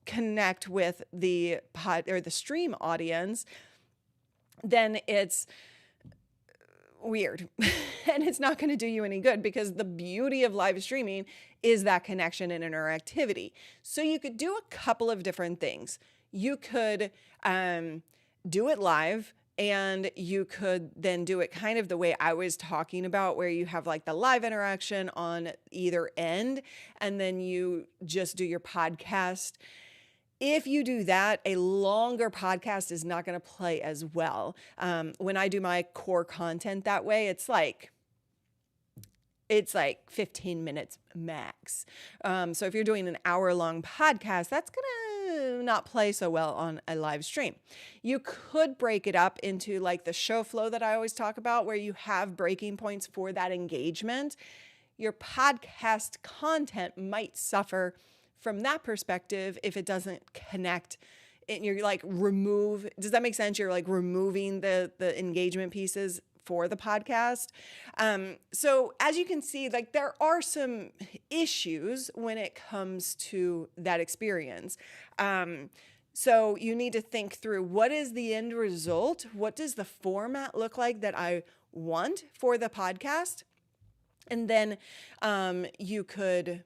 connect with the pod or the stream audience, then it's weird and it's not going to do you any good, because the beauty of live streaming is that connection and interactivity. So you could do a couple of different things. You could do it live And you could then do it kind of the way I was talking about, where you have like the live interaction on either end, and then you just do your podcast. If you do that, a longer podcast is not going to play as well. When I do my core content that way, it's like 15 minutes max. So if you're doing an hour-long podcast, that's going to not play so well on a live stream. You could break it up into like the show flow that I always talk about, where you have breaking points for that engagement. Your podcast content might suffer from that perspective if it doesn't connect. And you're like does that make sense? You're like removing the engagement pieces for the podcast. So as you can see, like there are some issues when it comes to that experience. So you need to think through, what is the end result? What does the format look like that I want for the podcast? And then you could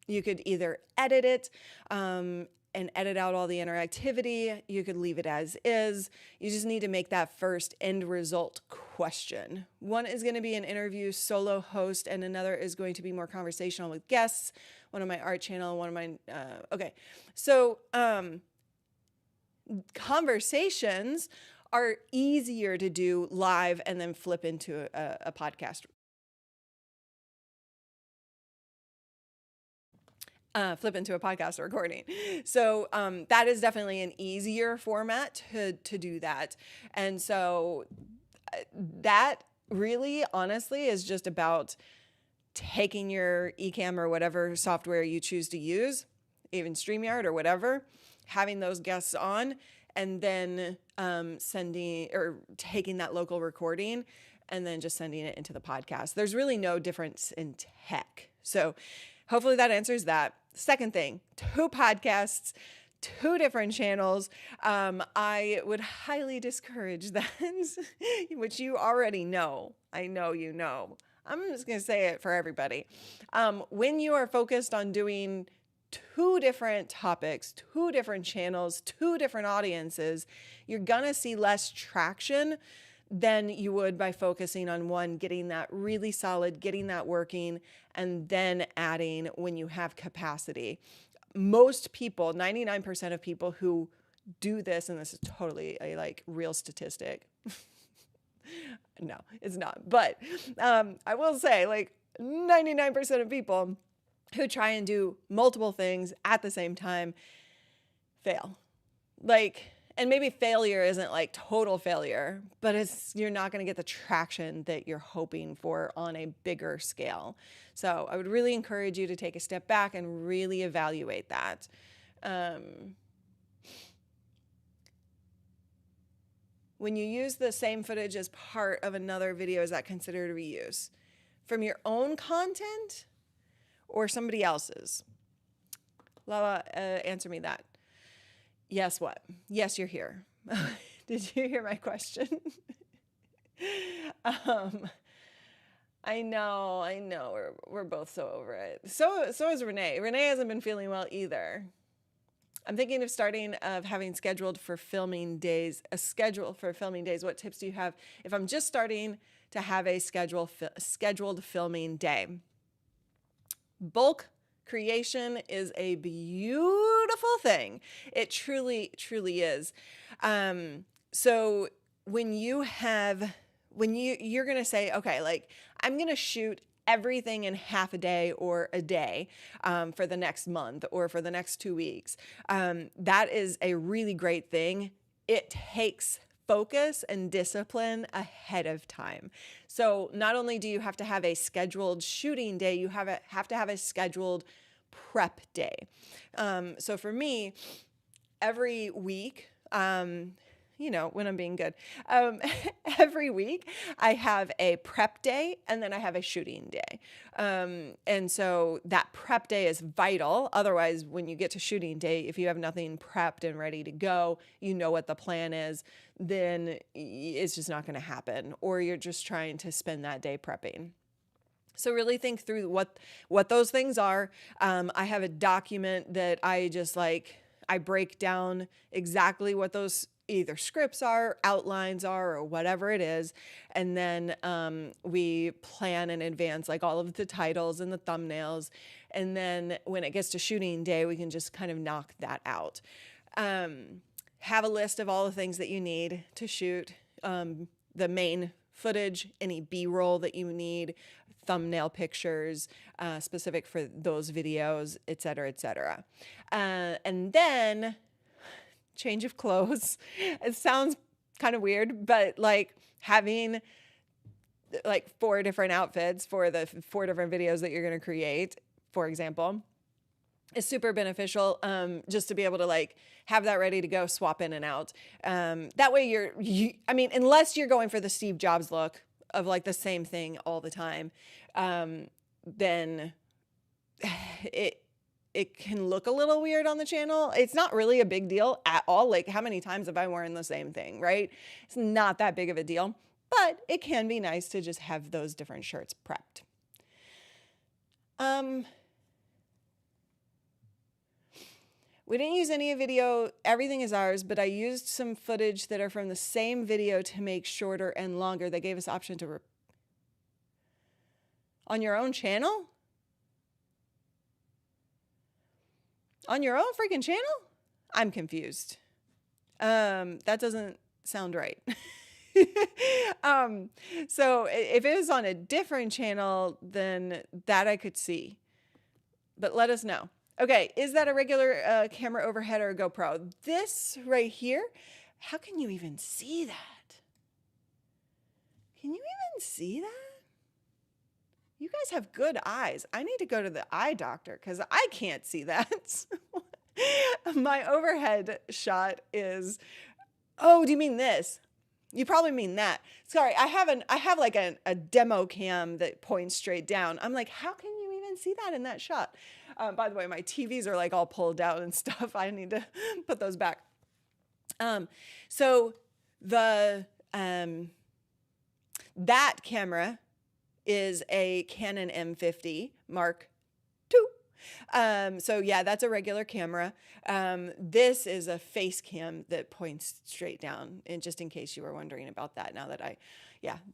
either edit it and edit out all the interactivity. You could leave it as is. You just need to make that first end result question. One is going to be an interview solo host, and another is going to be more conversational with guests. One on my art channel, one of my, okay. So conversations are easier to do live and then flip into a podcast. Flip into a podcast recording. So that is definitely an easier format to do that. And so that really, honestly, is just about taking your ECAMM or whatever software you choose to use, even StreamYard or whatever, having those guests on, and then taking that local recording and then just sending it into the podcast. There's really no difference in tech. So hopefully that answers that. Second thing, 2 podcasts, 2 different channels. I would highly discourage that, which you already know. I know you know. I'm just going to say it for everybody. When you are focused on doing 2 different topics, 2 different channels, 2 different audiences, you're going to see less traction than you would by focusing on one, getting that really solid, getting that working, and then adding when you have capacity. Most people, 99% of people who do this, and this is totally a like real statistic. No, it's not. But I will say like 99% of people who try and do multiple things at the same time fail. And maybe failure isn't like total failure, but you're not going to get the traction that you're hoping for on a bigger scale. So I would really encourage you to take a step back and really evaluate that. When you use the same footage as part of another video, is that considered a reuse? From your own content or somebody else's? Lala, answer me that. Yes, what? Yes, you're here. Did you hear my question? I know. We're both so over it. So is Renee. Renee hasn't been feeling well either. I'm thinking of having a schedule for filming days. What tips do you have if I'm just starting to have a scheduled filming day? Bulk creation is a beautiful thing. It truly, truly is. So when you're going to say, okay, like I'm going to shoot everything in half a day or a day for the next month or for the next 2 weeks, that is a really great thing. It takes focus and discipline ahead of time. So not only do you have to have a scheduled shooting day, you have to have a scheduled prep day. So for me, every week, when I'm being good, every week I have a prep day and then I have a shooting day. And so that prep day is vital. Otherwise, when you get to shooting day, if you have nothing prepped and ready to go, you know what the plan is, then it's just not going to happen. Or you're just trying to spend that day prepping. So really think through what those things are. I have a document that I break down exactly what those either scripts are, outlines are, or whatever it is. And then we plan in advance, like all of the titles and the thumbnails. And then when it gets to shooting day, we can just kind of knock that out. Have a list of all the things that you need to shoot, the main footage, any B-roll that you need, thumbnail pictures specific for those videos, et cetera, et cetera. And then change of clothes. It sounds kind of weird, but like having like 4 different outfits for the 4 different videos that you're going to create, for example, is super beneficial, just to be able to like have that ready to go, swap in and out. That way I mean, unless you're going for the Steve Jobs look of like the same thing all the time, then it can look a little weird on the channel. It's not really a big deal at all. Like, how many times have I worn the same thing, right? It's not that big of a deal, but it can be nice to just have those different shirts prepped. We didn't use any video, everything is ours, but I used some footage that are from the same video to make shorter and longer. They gave us option to on your own channel? On your own freaking channel? I'm confused. That doesn't sound right. So if it was on a different channel, then that I could see. But let us know. Okay, is that a regular camera overhead or a GoPro? This right here, how can you even see that? Can you even see that? You guys have good eyes. I need to go to the eye doctor because I can't see that. My overhead shot is, oh, do you mean this? You probably mean that. Sorry, I have like a demo cam that points straight down. I'm like, how can you even see that in that shot? By the way, my TVs are like all pulled out and stuff. I need to put those back. So that camera is a Canon M50 Mark II. So yeah, that's a regular camera. This is a face cam that points straight down, and just in case you were wondering about that, now that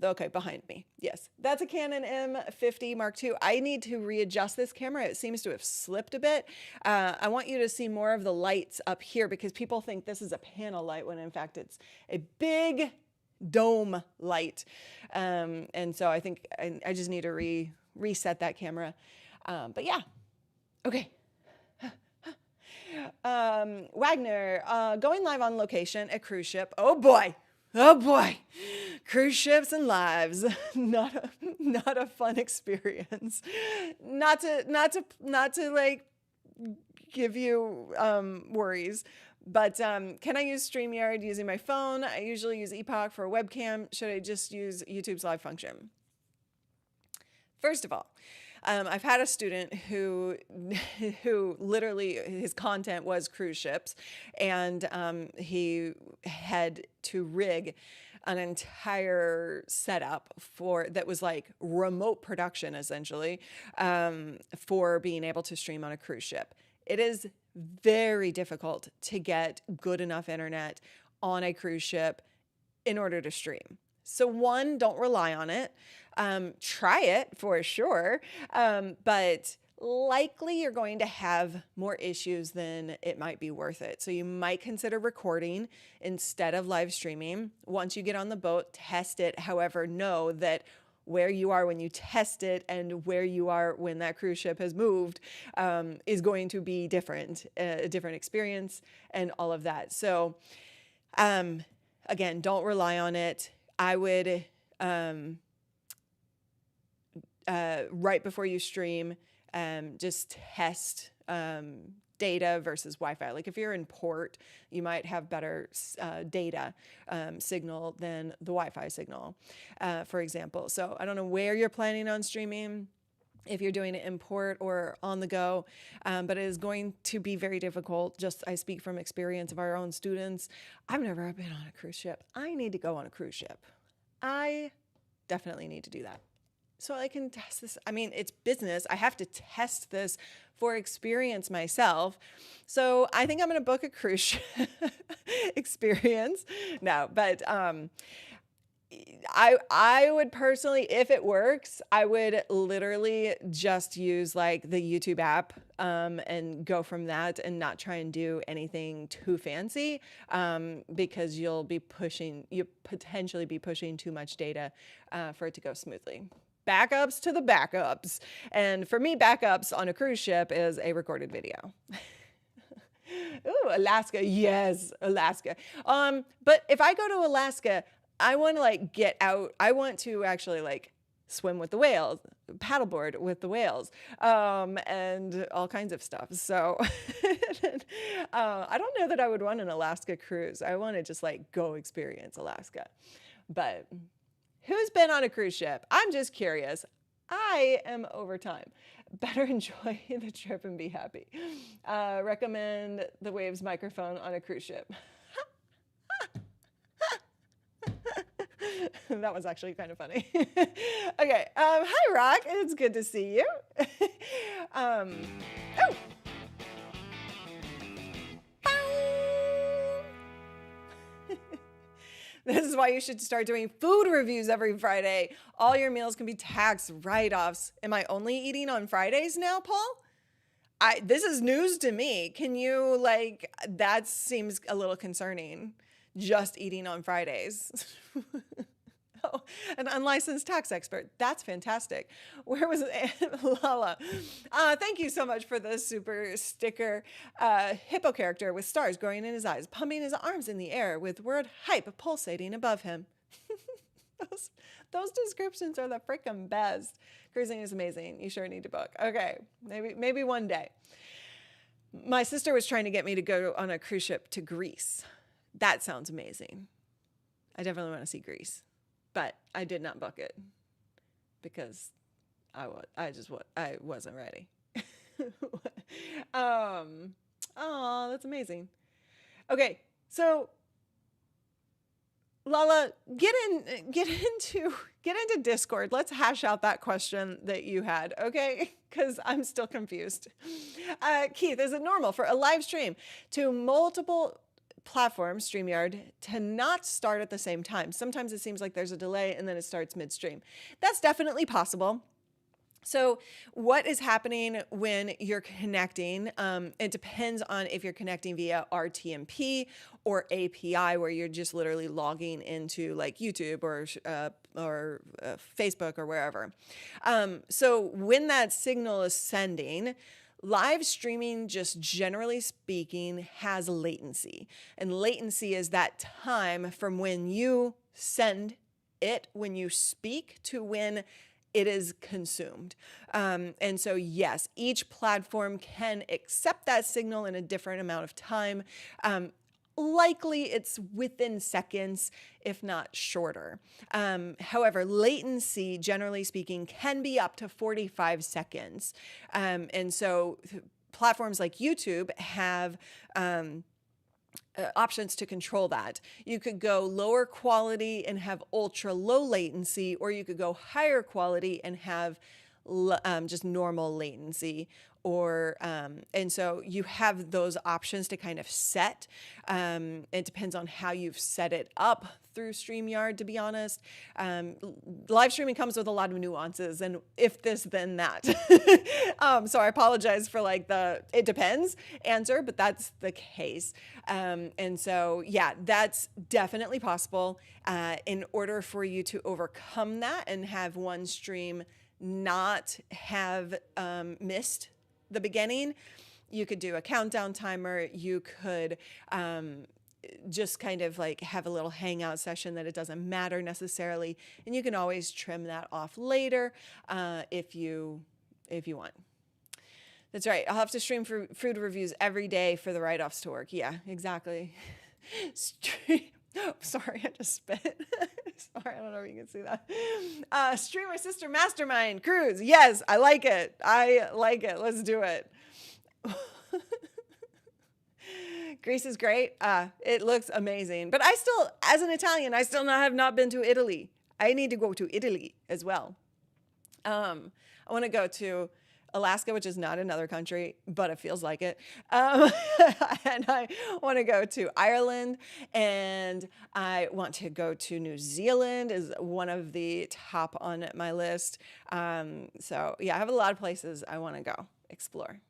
okay, behind me. Yes, that's a Canon M50 Mark II. I need to readjust this camera. It seems to have slipped a bit. I want you to see more of the lights up here because people think this is a panel light when in fact it's a big dome light. And so I think I just need to reset that camera. But yeah, okay. Wagner, going live on location at cruise ship. Oh boy. Oh boy, cruise ships and lives, not a fun experience. Not to like give you worries, but can I use StreamYard using my phone? I usually use Epoch for a webcam. Should I just use YouTube's live function? First of all, I've had a student who literally his content was cruise ships, and he had to rig an entire setup that was like remote production essentially, for being able to stream on a cruise ship. It is very difficult to get good enough internet on a cruise ship in order to stream. So one, don't rely on it. Try it for sure, but likely you're going to have more issues than it might be worth it. So you might consider recording instead of live streaming. Once you get on the boat, test it. However, know that where you are when you test it and where you are when that cruise ship has moved is going to be different, a different experience and all of that. So again, don't rely on it. I would, right before you stream, just test data versus Wi-Fi. Like if you're in port, you might have better data signal than the Wi-Fi signal, for example. So I don't know where you're planning on streaming, if you're doing it in port or on the go, but it is going to be very difficult. Just I speak from experience of our own students. I've never been on a cruise ship. I need to go on a cruise ship. I definitely need to do that. so I can test this. I mean, it's business. I have to test this for experience myself. So I think I'm going to book a cruise ship experience. No, but I would personally, if it works, I would literally just use like the YouTube app and go from that and not try and do anything too fancy because you potentially be pushing too much data for it to go smoothly. Backups to the backups. And for me, backups on a cruise ship is a recorded video. Ooh, Alaska. Yes, Alaska. But if I go to Alaska, I want to like get out. I want to actually like swim with the whales, paddleboard with the whales, and all kinds of stuff. So I don't know that I would want an Alaska cruise. I want to just like go experience Alaska. But who's been on a cruise ship? I'm just curious. I am over time. Better enjoy the trip and be happy. Recommend the Waves microphone on a cruise ship. That was actually kind of funny. Okay. Hi, Rock. It's good to see you. Oh. This is why you should start doing food reviews every Friday. All your meals can be tax write-offs. Am I only eating on Fridays now, Paul? This is news to me. Can you, like, that seems a little concerning. Just eating on Fridays. Oh, an unlicensed tax expert. That's fantastic. Where was Lala? Thank you so much for the super sticker. Hippo character with stars growing in his eyes, pumping his arms in the air with word hype pulsating above him. Those descriptions are the freaking best. Cruising is amazing. You sure need to book. Okay, maybe one day. My sister was trying to get me to go on a cruise ship to Greece. That sounds amazing. I definitely want to see Greece. But I did not book it because I wasn't ready. Oh, that's amazing. Okay, so Lala, get into Discord. Let's hash out that question that you had, okay? Because I'm still confused. Keith, is it normal for a live stream to multiple platforms, StreamYard, to not start at the same time? Sometimes it seems like there's a delay and then it starts midstream. That's definitely possible. So what is happening when you're connecting? It depends on if you're connecting via RTMP or API, where you're just literally logging into like YouTube or Facebook or wherever. So when that signal is sending, live streaming, just generally speaking, has latency. And latency is that time from when you send it, when you speak, to when it is consumed. And so, yes, each platform can accept that signal in a different amount of time. Likely it's within seconds, if not shorter. However, latency, generally speaking, can be up to 45 seconds. And so platforms like YouTube have options to control that. You could go lower quality and have ultra low latency, or you could go higher quality and have just normal latency. Or and so you have those options to kind of set. It depends on how you've set it up through StreamYard, to be honest. Live streaming comes with a lot of nuances, and if this, then that. So I apologize for like the "it depends" answer, but that's the case. And so, yeah, that's definitely possible. In order for you to overcome that and have one stream not have missed the beginning, you could do a countdown timer. You could just kind of like have a little hangout session that it doesn't matter necessarily, and you can always trim that off later if you want. That's right. I'll have to stream for food reviews every day for the write-offs to work. Yeah, exactly. Oh, sorry, I just spit. Sorry, I don't know if you can see that. Streamer Sister Mastermind Cruise. Yes, I like it. I like it. Let's do it. Greece is great. It looks amazing. But I still, as an Italian, I still have not been to Italy. I need to go to Italy as well. I want to go to Alaska, which is not another country, but it feels like it. And I want to go to Ireland, and I want to go to New Zealand is one of the top on my list. So yeah, I have a lot of places I want to go explore.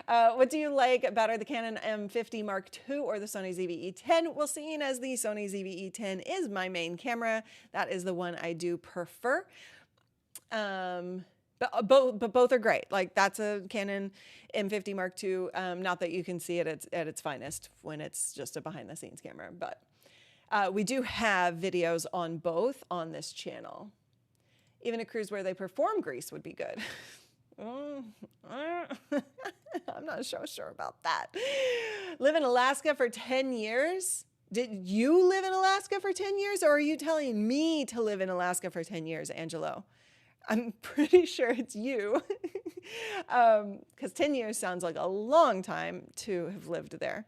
What do you like better, the Canon M50 Mark II or the Sony ZV-E10? Well, seeing as the Sony ZV-E10 is my main camera, that is the one I do prefer. But both are great. Like, that's a Canon M50 Mark II. Not that you can see it at its finest when it's just a behind the scenes camera, but we do have videos on both on this channel. Even a cruise where they perform grease would be good. I'm not so sure about that. Live in Alaska for 10 years? Did you live in Alaska for 10 years, or are you telling me to live in Alaska for 10 years, Angelo? I'm pretty sure it's you, because 10 years sounds like a long time to have lived there.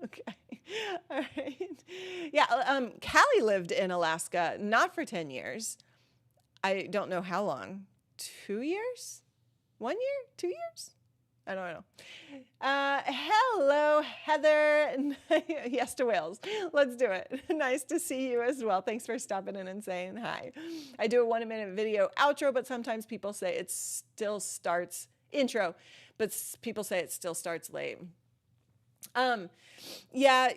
Okay. All right. Yeah. Callie lived in Alaska, not for 10 years. I don't know how long. 2 years? 1 year? 2 years? I don't know. Hello, Heather. Yes to Wales. Let's do it. Nice to see you as well. Thanks for stopping in and saying hi. I do a 1-minute video outro, but sometimes people say it still starts intro, but people say it still starts late. Yeah.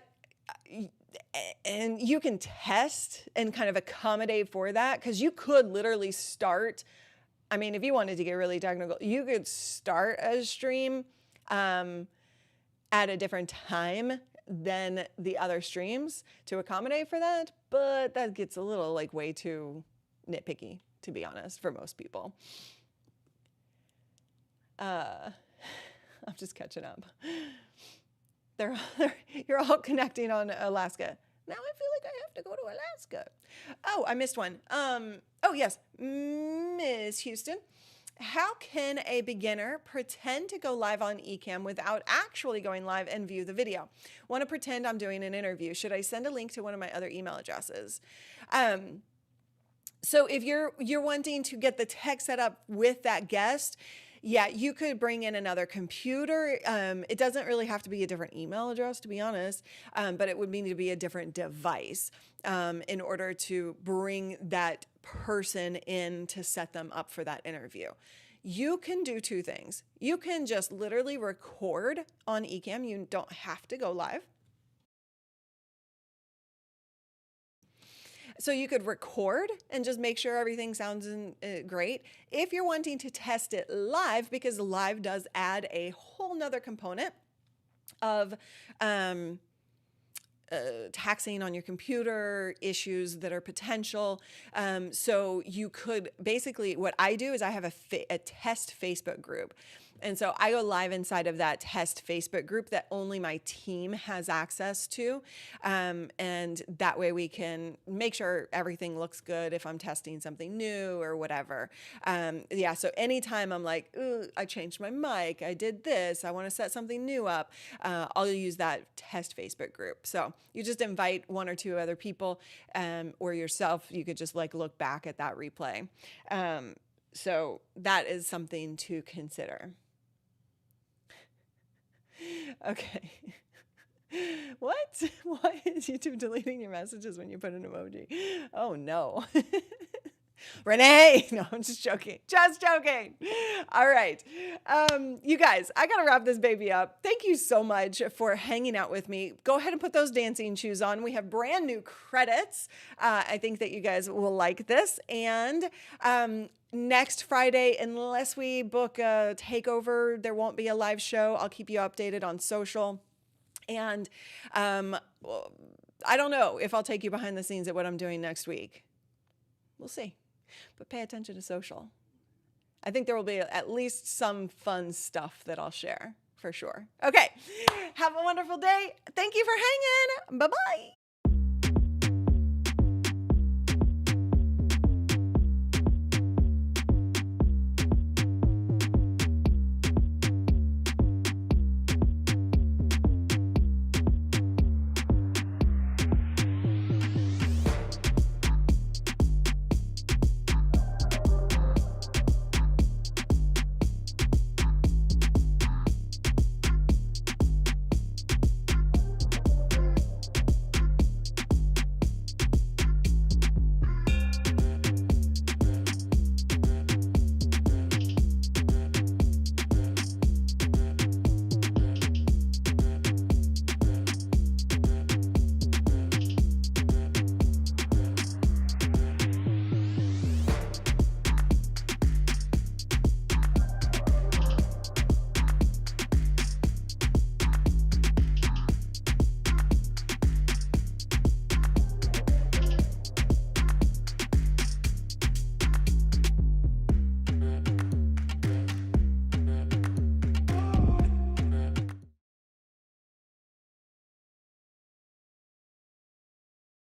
And you can test and kind of accommodate for that, because you could literally start. I mean, if you wanted to get really technical, you could start a stream at a different time than the other streams to accommodate for that. But that gets a little like way too nitpicky, to be honest, for most people. I'm just catching up. You're all connecting on Alaska. Now I feel like I have to go to Alaska. Oh, I missed one. Oh, yes. Ms. Houston, how can a beginner pretend to go live on ECAMM without actually going live and view the video? Want to pretend I'm doing an interview. Should I send a link to one of my other email addresses? So if you're wanting to get the tech set up with that guest, yeah, you could bring in another computer. It doesn't really have to be a different email address, to be honest, but it would need to be a different device in order to bring that person in to set them up for that interview. You can do two things. You can just literally record on ECAMM. You don't have to go live. So you could record and just make sure everything sounds great. If you're wanting to test it live, because live does add a whole nother component of taxing on your computer, issues that are potential. So you could basically, what I do is I have a test Facebook group. And so I go live inside of that test Facebook group that only my team has access to. And that way we can make sure everything looks good if I'm testing something new or whatever. Yeah, so anytime I'm like, ooh, I changed my mic, I did this, I want to set something new up, I'll use that test Facebook group. So you just invite one or two other people or yourself. You could just like look back at that replay. So that is something to consider. Okay. What? Why is YouTube deleting your messages when you put an emoji? Oh no. Renee! No, I'm just joking. Just joking. All right. You guys, I got to wrap this baby up. Thank you so much for hanging out with me. Go ahead and put those dancing shoes on. We have brand new credits. I think that you guys will like this. And next Friday, unless we book a takeover, there won't be a live show. I'll keep you updated on social. And I don't know if I'll take you behind the scenes at what I'm doing next week. We'll see. But pay attention to social. I think there will be at least some fun stuff that I'll share for sure. Okay. Have a wonderful day. Thank you for hanging. Bye-bye.